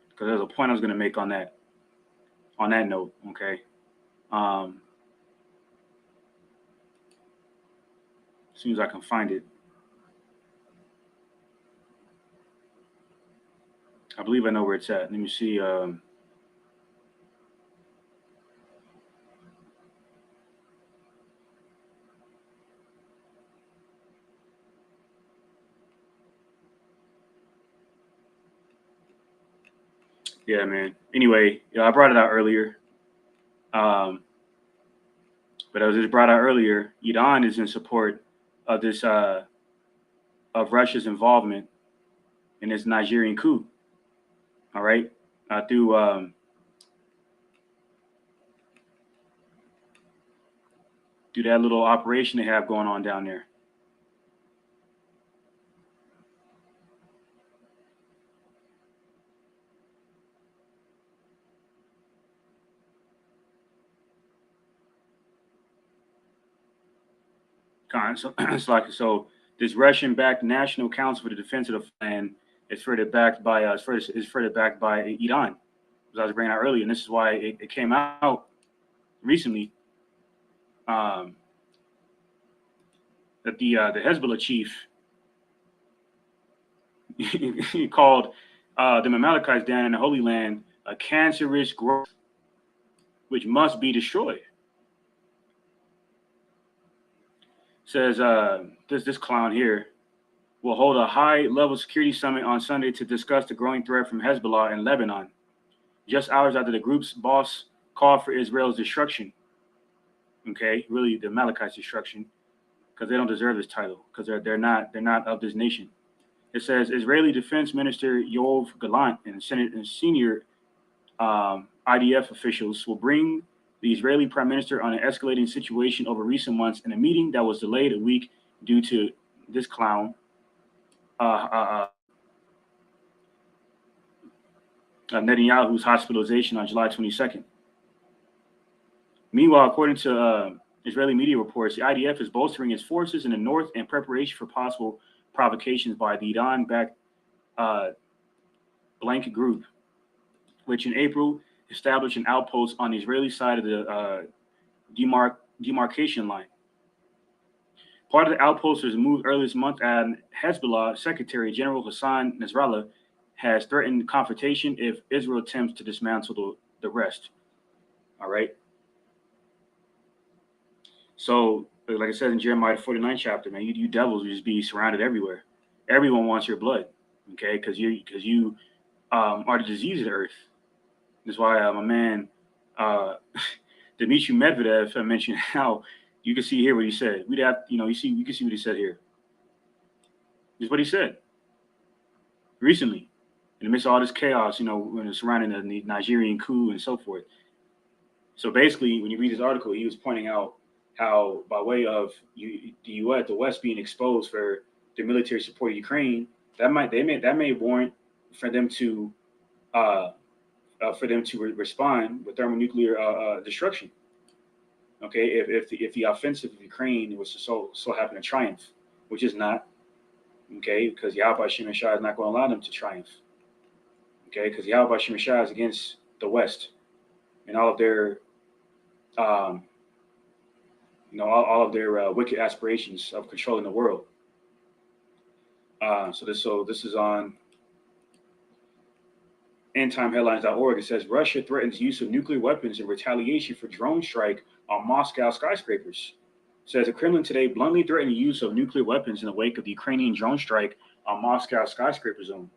because there's a point I was going to make on that note. Okay. As soon as I can find it. I believe I know where it's at. Let me see. Yeah, man. Anyway, I brought it out earlier. But as I just brought out earlier, Iran is in support of this of Russia's involvement in this Nigerian coup. All right, through that little operation they have going on down there. So this Russian-backed National Council for the Defense of the Land is further backed by Iran, as I was bringing out earlier, and this is why it came out recently that the Hezbollah chief he called the Amalekites down in the Holy Land a cancerous growth which must be destroyed. Says this clown here will hold a high-level security summit on Sunday to discuss the growing threat from Hezbollah in Lebanon, just hours after the group's boss called for Israel's destruction. Okay, really the Amalekites' destruction, because they don't deserve this title, because they're not of this nation. It says Israeli Defense Minister Yoav Gallant and senior IDF officials will bring the Israeli Prime Minister on an escalating situation over recent months in a meeting that was delayed a week due to this clown Netanyahu's hospitalization on July 22nd. Meanwhile, according to Israeli media reports, the IDF is bolstering its forces in the north in preparation for possible provocations by the Iran-backed blanket group, which in April established an outpost on the Israeli side of the demarcation line. Part of the outpost was moved earlier this month, and Hezbollah Secretary General Hassan Nasrallah has threatened confrontation if Israel attempts to dismantle the rest. All right. So, like I said in Jeremiah 49 chapter, man, you devils will just be surrounded everywhere. Everyone wants your blood, okay? Because you are the disease of the earth. That's why my man Dmitry Medvedev mentioned how you can see here what he said. You can see what he said here. This is what he said recently, in the midst of all this chaos, when it's surrounding the Nigerian coup and so forth. So basically, when you read this article, he was pointing out how, by way of the U.S., the West being exposed for their military support of Ukraine, that may warrant for them to respond with thermonuclear destruction. Okay, if the offensive of Ukraine was to so happen to triumph, which is not, okay, because Yahweh Shem and Shah is not going to allow them to triumph. Okay, because Yahweh Shem and Shah is against the West and all of their all of their wicked aspirations of controlling the world. So this is on endtimeheadlines.org. It says Russia threatens use of nuclear weapons in retaliation for drone strike on Moscow skyscrapers. It says the Kremlin today bluntly threatened the use of nuclear weapons in the wake of the Ukrainian drone strike on Moscow skyscraper zone.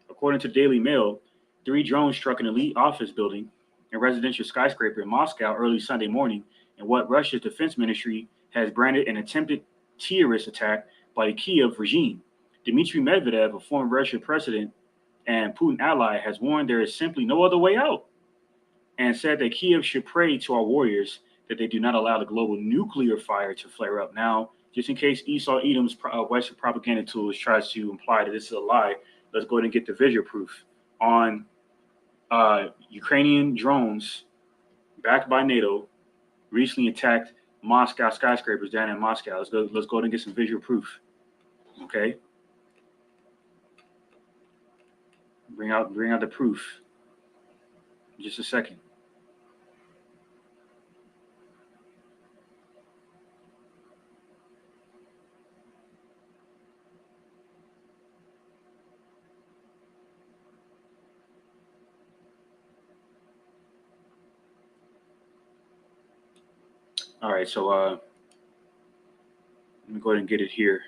According to the Daily Mail, 3 drones struck an elite office building and residential skyscraper in Moscow early Sunday morning in what Russia's defense ministry has branded an attempted terrorist attack by the Kiev regime. Dmitry Medvedev, a former Russian president and Putin ally, has warned there is simply no other way out and said that Kiev should pray to our warriors that they do not allow the global nuclear fire to flare up. Now, just in case Esau Edom's Western propaganda tools tries to imply that this is a lie, let's go ahead and get the visual proof on Ukrainian drones backed by NATO recently attacked Moscow skyscrapers down in Moscow. Let's go ahead and get some visual proof. Okay. Bring out the proof. In just a second. All right, so let me go ahead and get it here.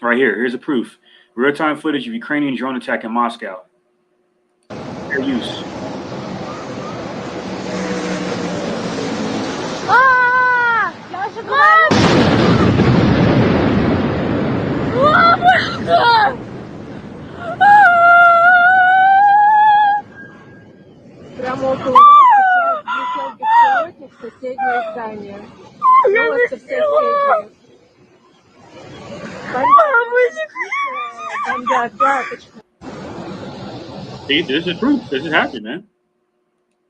Right here. Here's the proof. Real-time footage of Ukrainian drone attack in Moscow. Fair use. Прямо около нас сейчас летел беспилотник в соседнее здание. Новости в соседнее. See, this is proof. This is happening, man.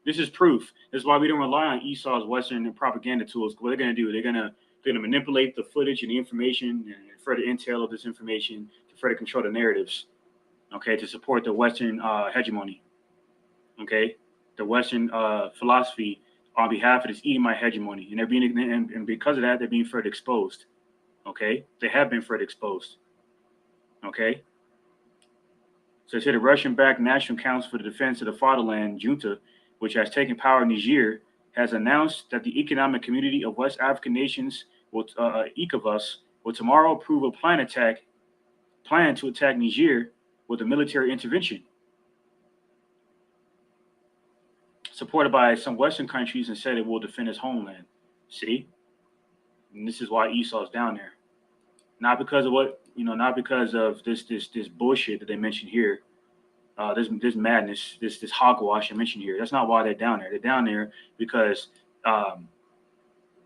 This is proof. This is why we don't rely on Esau's Western propaganda tools. What they're going to do, they're going to manipulate the footage and the information and further intel of this information to further control the narratives, okay, to support the Western hegemony, okay, the Western philosophy on behalf of this Edomite hegemony. And they're being, and because of that, they're being further exposed, okay? They have been further exposed, okay? So it's here the Russian-backed National Council for the Defense of the Fatherland, junta, which has taken power in Niger, has announced that the Economic Community of West African Nations, ECOWAS, will tomorrow approve a plan to attack Niger with a military intervention, supported by some Western countries, and said it will defend its homeland. See? And this is why Esau's down there. Not because of what, not because of this bullshit that they mentioned here. This madness, this hogwash I mentioned here. That's not why they're down there. They're down there because,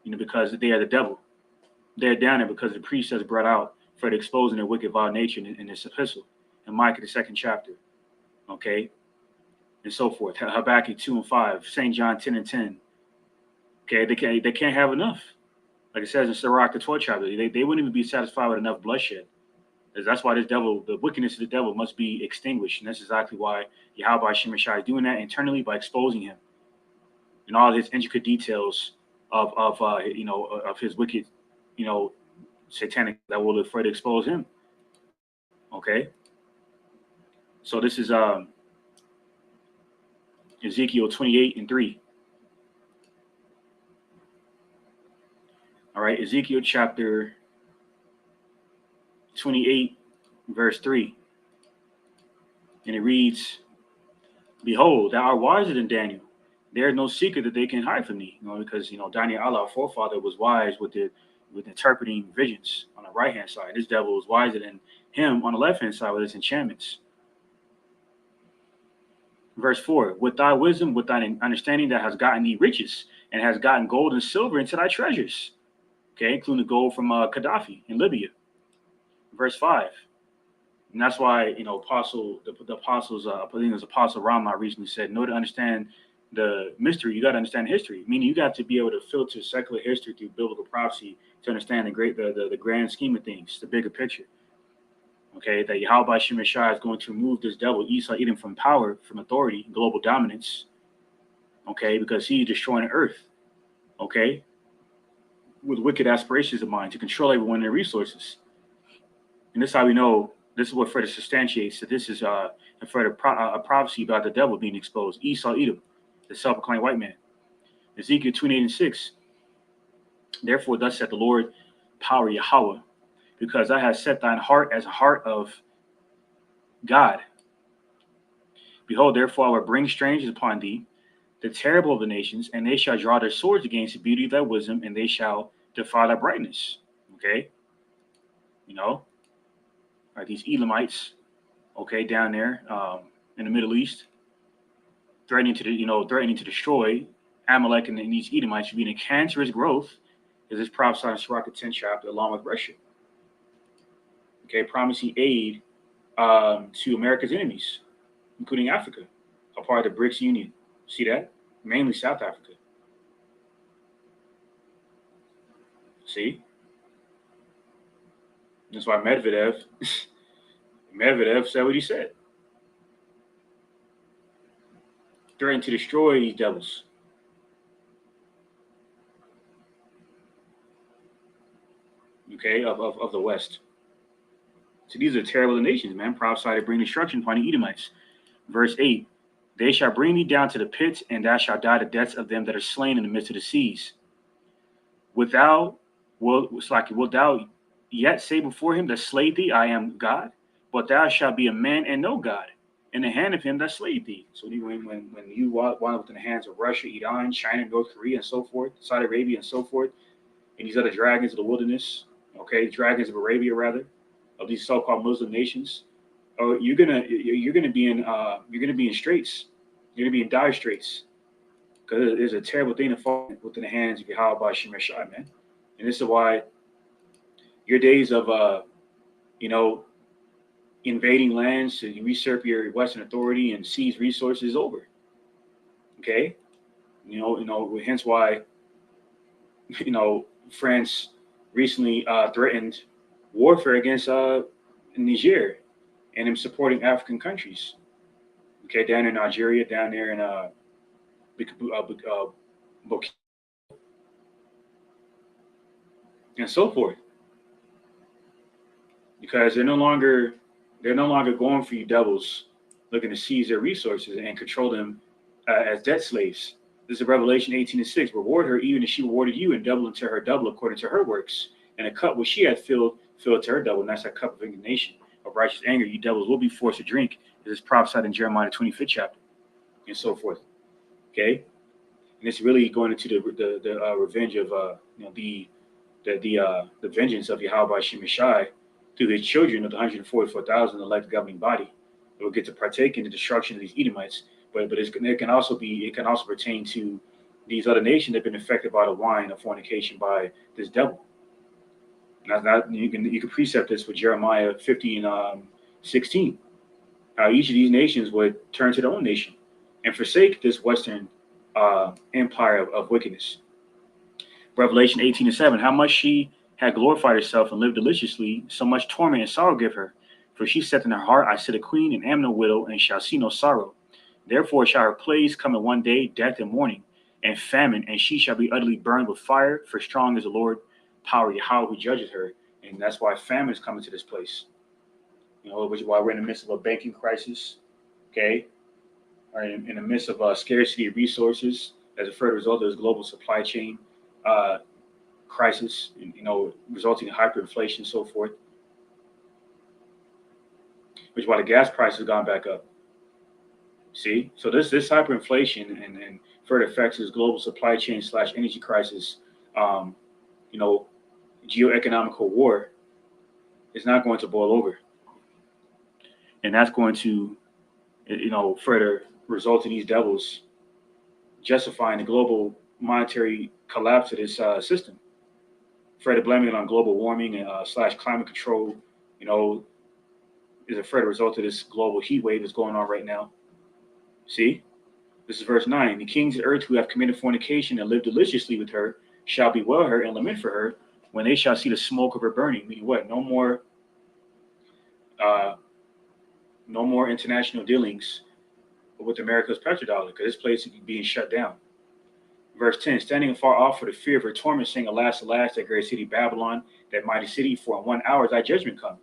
because they are the devil. They're down there because the priest has brought out for exposing their wicked, vile nature in this epistle, in Micah, the 2nd chapter, okay, and so forth. Habakkuk 2 and 5, St. John 10 and 10. Okay, they can't have enough. Like it says in Sirach, the 12th chapter, they wouldn't even be satisfied with enough bloodshed. That's why this devil, the wickedness of the devil, must be extinguished. And that's exactly why Yahweh Shem Shai is doing that internally by exposing him and all his intricate details of his wicked, satanic that will further expose him. Okay. So this is Ezekiel 28 and 3. All right, Ezekiel chapter 28, verse 3. And it reads, "Behold, thou art wiser than Daniel. There is no secret that they can hide from thee." Because Daniel, our forefather, was wise with interpreting visions on the right hand side. This devil was wiser than him on the left hand side with his enchantments. Verse 4, "With thy wisdom, with thine understanding, that has gotten thee riches, and has gotten gold and silver into thy treasures." Okay, including the gold from Gaddafi in Libya. Verse 5, and that's why the apostles, I think it was Apostle Ramah recently said, in order to understand the mystery, you got to understand history. Meaning, you got to be able to filter secular history through biblical prophecy to understand the grand scheme of things, the bigger picture. Okay, that Yahweh Shem Shai is going to remove this devil Esau Edom from power, from authority, global dominance. Okay, because he's destroying the earth. Okay, with wicked aspirations of mine to control everyone and their resources. And this is how we know, this is what further substantiates that this is a prophecy about the devil being exposed. Esau Edom, the self-proclaimed white man. Ezekiel 28 and 6. "Therefore, thus saith the Lord, power Yahweh, because I have set thine heart as a heart of God. Behold, therefore I will bring strangers upon thee, the terrible of the nations, and they shall draw their swords against the beauty of thy wisdom, and they shall defy thy brightness." Okay, right, these Edomites, okay, down there in the Middle East, threatening to destroy Amalek and these Edomites should be in a cancerous growth, as is prophesied in Sirach, the 10th chapter, along with Russia. Okay, promising aid to America's enemies, including Africa, a part of the BRICS Union. See that? Mainly South Africa. See? That's why Medvedev said what he said. Threatening to destroy these devils. Okay, of the West. So these are terrible nations, man. Prophesy to bring destruction upon the Edomites. Verse 8, "They shall bring thee down to the pit, and thou shalt die the deaths of them that are slain in the midst of the seas. Wilt thou yet say before him that slayed thee, I am God? But thou shalt be a man and no God, in the hand of him that slayed thee." So when you wind up in the hands of Russia, Iran, China, North Korea, and so forth, Saudi Arabia, and so forth, and these other dragons of the wilderness, okay, dragons of Arabia, rather, of these so-called Muslim nations, you're gonna be in straits. You're gonna be in dire straits, because it's a terrible thing to fall within the hands of Yahweh Shem Shai, man. And this is why your days of invading lands to usurp your Western authority and seize resources is over. Okay, Hence why, France recently threatened warfare against Niger and him supporting African countries. Okay, down in Nigeria, down there in Burkina, and so forth, because they're no longer going for you devils looking to seize their resources and control them as debt slaves. This is Revelation 18:6. Reward her even as she rewarded you, and double unto her double according to her works. And a cup which she had filled to her double. And that's a cup of indignation, of righteous anger. You devils will be forced to drink. This is prophesied in Jeremiah 25th chapter, and so forth. Okay, and it's really going into the revenge of the vengeance of Yahweh Shemeshai through his children of the 144,000 elect governing body that will get to partake in the destruction of these Edomites. But it can also pertain to these other nations that have been affected by the wine of fornication by this devil. Now you can precept this with Jeremiah 50 and 16. How each of these nations would turn to their own nation and forsake this Western empire of wickedness. Revelation 18:7. How much she had glorified herself and lived deliciously, so much torment and sorrow give her. For she said in her heart, I sit a queen and am no widow, and shall see no sorrow. Therefore shall her plagues come in one day, death and mourning, and famine, and she shall be utterly burned with fire, for strong is the Lord power Yahweh who judges her. And that's why famine is coming to this place. Which is why we're in the midst of a banking crisis, okay? Or in the midst of a scarcity of resources as a further result of this global supply chain crisis, resulting in hyperinflation and so forth. Which is why the gas price has gone back up. See, so this hyperinflation and further effects this global supply chain / energy crisis, geoeconomical war is not going to boil over, and that's going to, further result in these devils justifying the global monetary collapse of this system, further blaming it on global warming and / climate control. Is a further result of this global heat wave that's going on right now. See, this is verse 9. The kings of earth who have committed fornication and lived deliciously with her shall bewail her and lament for her when they shall see the smoke of her burning. Meaning what? No more international dealings with America's petrodollar, because this place is being shut down. Verse 10, standing afar off for the fear of her torment, saying, alas, alas, that great city Babylon, that mighty city, for in 1 hour thy judgment come.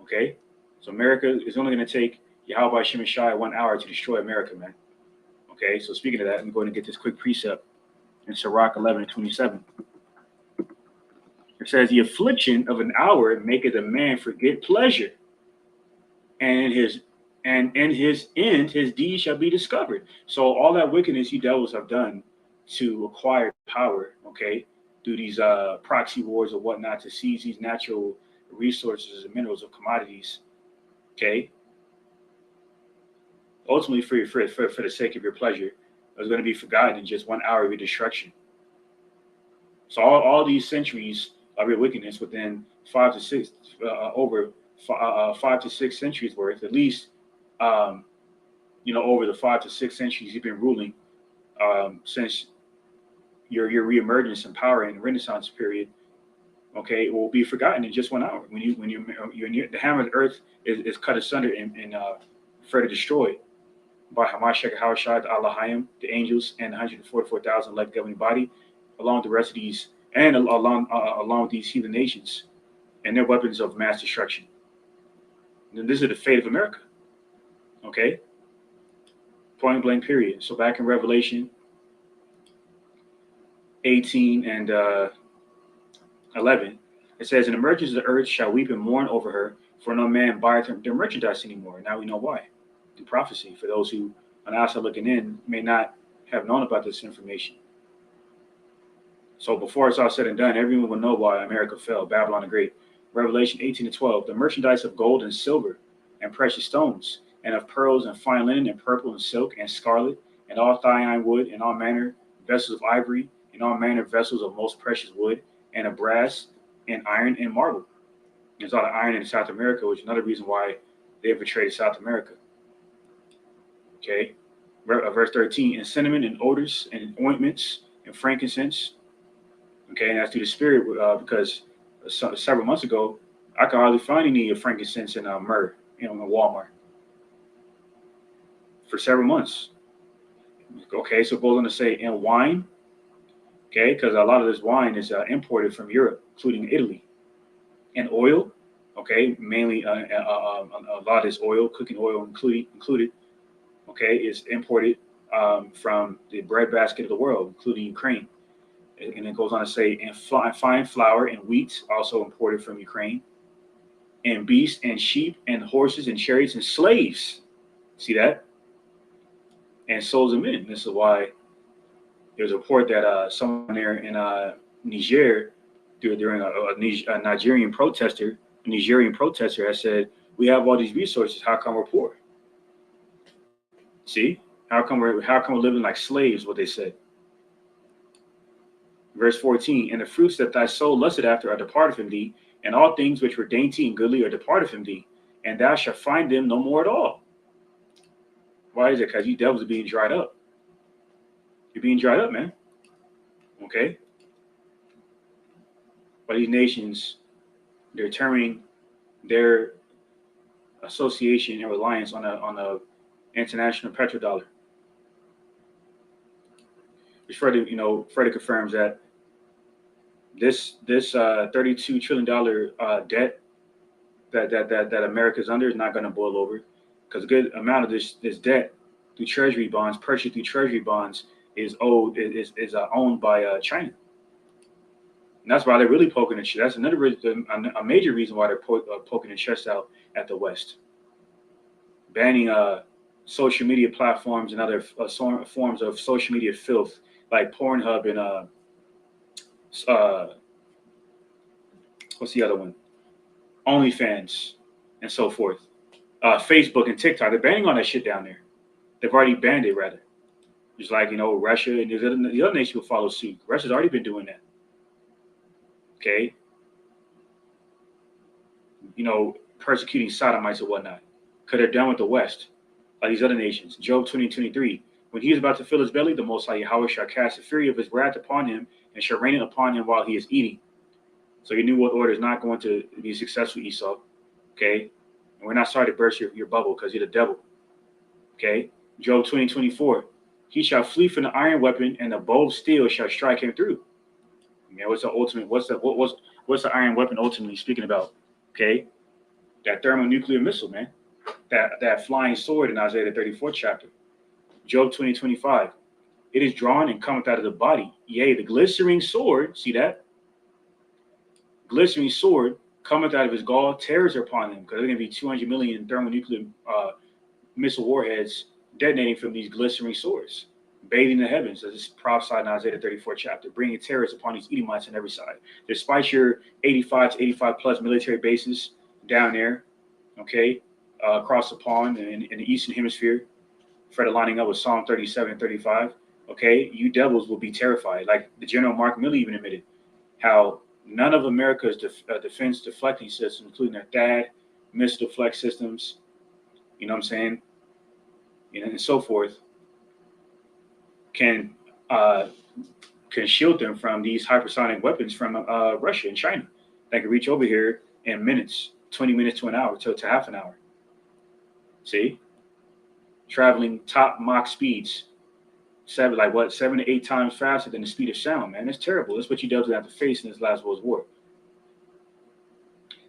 Okay? So America is only going to take Yahweh Shemeshai 1 hour to destroy America, man. Okay, so speaking of that, I'm going to get this quick precept in Sirach 11:27. It says, the affliction of an hour maketh a man forget pleasure, and in his end his deed shall be discovered. So all that wickedness you devils have done to acquire power, okay, through these proxy wars or whatnot, to seize these natural resources and minerals of commodities, okay, ultimately for the sake of your pleasure, is going to be forgotten in just 1 hour of your destruction. So all these centuries of your wickedness within 5 to 6 5 to 6 centuries worth, at least, over the 5 to 6 centuries you've been ruling, since your reemergence in power in the Renaissance period, okay, it will be forgotten in just 1 hour when the hammer of the earth is cut asunder and further destroyed by Hamashiach Hawashad Allahayim, the angels, and 144,000 elect governing body, along with the rest of these, and along with these heathen nations and their weapons of mass destruction. And this is the fate of America. Okay? Point blank period. So back in Revelation 18 and 11, it says, and the merchants of the earth shall weep and mourn over her, for no man buyeth their merchandise anymore. Now we know why. In prophecy, for those who on the outside looking in may not have known about this information. So before it's all said and done, everyone will know why America fell, Babylon the Great. Revelation 18 and 12, the merchandise of gold and silver and precious stones, and of pearls and fine linen and purple and silk and scarlet, and all thine wood, and all manner vessels of ivory, and all manner vessels of most precious wood, and of brass and iron and marble. There's a lot of iron in South America, which is another reason why they infiltrated South America. Okay, Verse 13, and cinnamon and odors and ointments and frankincense. Okay, and that's through the Spirit because several months ago, I could hardly find any frankincense and myrrh in Walmart for several months. Okay, so it goes on to say, and wine. Okay, because a lot of this wine is imported from Europe, including Italy, and oil. Okay, mainly a lot of this oil, cooking oil included. Okay, is imported from the breadbasket of the world, including Ukraine. And it goes on to say, and fine flour and wheat also imported from Ukraine, and beasts and sheep and horses and chariots and slaves. See that? And souls of men. This is why there's a report that someone there in Niger, during a Nigerian protester has said, we have all these resources, how come we're poor? See? How come we're living like slaves, what they said. Verse 14, and the fruits that thy soul lusted after are departed from thee, and all things which were dainty and goodly are departed from thee, and thou shalt find them no more at all. Why is it? Because you devils are being dried up. You're being dried up, man. Okay? But these nations, they're turning their association and reliance on a international petrodollar, which further confirms that this $32 trillion debt that America's under is not going to boil over, because a good amount of this debt through treasury bonds, purchased through treasury bonds, is owned by China. And that's why they're really poking the chest. That's another reason, a major reason why they're poking the chest out at the West, banning social media platforms and other forms of social media filth like Pornhub and what's the other one? OnlyFans and so forth. Facebook and TikTok. They're banning all that shit down there. They've already banned it, rather. Just like, Russia and the other nations will follow suit. Russia's already been doing that. Okay? Persecuting sodomites and whatnot. Because they're done with the West. Like these other nations. Job 20:23. When he is about to fill his belly, the Most High Yahweh shall cast the fury of his wrath upon him and shall rain it upon him while he is eating. So your New World Order is not going to be successful, Esau. Okay? And we're not sorry to burst your bubble because you're the devil. Okay? Job 20:24. He shall flee from the iron weapon, and the bow of steel shall strike him through. What's the iron weapon ultimately speaking about? Okay? That thermonuclear missile, man. That flying sword in Isaiah the 34th chapter. Job 20:25. It is drawn and cometh out of the body. Yea, the glittering sword, see that? Glittering sword cometh out of his gall, terrors are upon him, because there's going to be 200 million thermonuclear missile warheads detonating from these glittering swords, bathing the heavens, as is prophesied in Isaiah the 34th chapter, bringing terrors upon these Edomites on every side. Despite your 85 to 85 plus military bases down there, okay, across the pond and in the Eastern Hemisphere, further lining up with Psalm 37 and 35, okay, you devils will be terrified. Like the General Mark Milley even admitted, how none of America's defense deflecting systems, including their THAAD, missile deflect systems, you know what I'm saying, and so forth, can shield them from these hypersonic weapons from Russia and China that can reach over here in minutes, 20 minutes to an hour to half an hour. See? Traveling top Mach speeds, 7 to 8 times faster than the speed of sound, man. That's terrible. That's what you devils have to face in this last World War.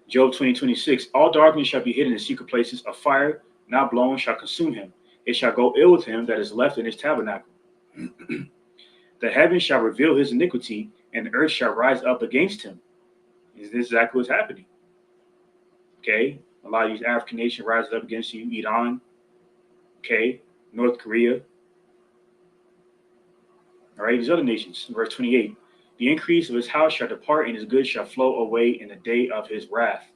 Job 20:26. All darkness shall be hidden in secret places. A fire not blown shall consume him. It shall go ill with him that is left in his tabernacle. The heavens shall reveal his iniquity, and the earth shall rise up against him. Is this exactly what's happening? Okay, a lot of these African nations rise up against you. Iran, okay, North Korea. All right, these other nations. Verse 28. The increase of his house shall depart, and his goods shall flow away in the day of his wrath.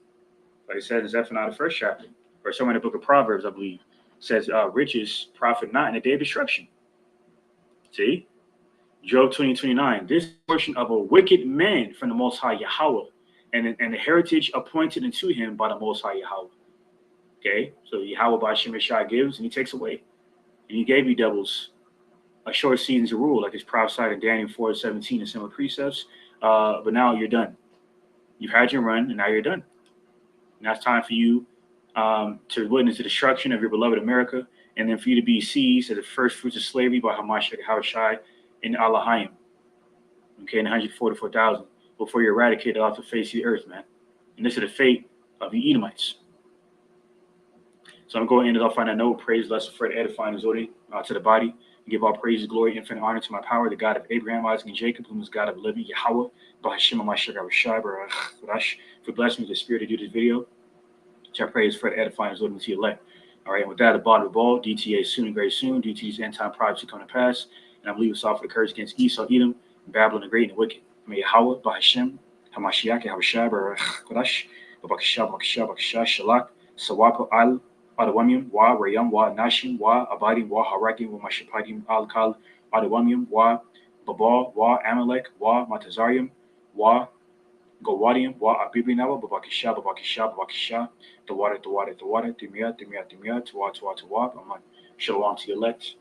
Like it says in Zephaniah the 1st chapter, or somewhere in the book of Proverbs, I believe, says riches profit not in the day of destruction. See? Job 20:29. This portion of a wicked man from the Most High Yahweh, and the heritage appointed unto him by the Most High Yahweh. Okay, so Yahweh by Shemeshai gives and he takes away. And he gave you devils a short season to rule, like it's prophesied in Daniel 4:17 and similar precepts. But now you're done. You've had your run, and now you're done. Now it's time for you to witness the destruction of your beloved America, and then for you to be seized as the first fruits of slavery by Hamashiach Yahushai in Allahayim. Okay, in 144,000 before you're eradicated off the face of the earth, man. And this is the fate of the Edomites. So I'm going to end it off on that note. Praise, lesson, Fred, edifying, Zodi, to the body. And give all praise, glory, infinite honor to my power, the God of Abraham, Isaac, and Jacob, whom is God of living, Yahweh, Bahashim, Hamashiach Yahushai, for blessing me with the spirit to do this video. Which I pray is Fred, edifying, Zodi, to elect. All right, and with that, the bottom of the ball, DTA soon and very soon, DT's end time prophecy coming to pass. And I'm leaving us off for the curse against Esau, Edom, and Babylon the Great and the Wicked. May Yahweh, Bahashim, Hamashiach Yahushai, Bakashah, Shalak, Sawapa Al, Adawamium, Wa, Rayam, Wa, Nashim, Wa, Abadim, Wa, Harakim, Wa, Mashapadim, Al Kal, Adawamium, Wa, Babal, Wa, Amalek, Wa, Matazarium, Wa, Gowadium, Wa, Abibinawa, Babakisha, the water, Timia, Tuwa, Aman, Shalom to the elect,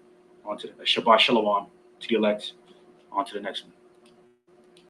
on to the Shabbat Shalom to the elect, on to the next one.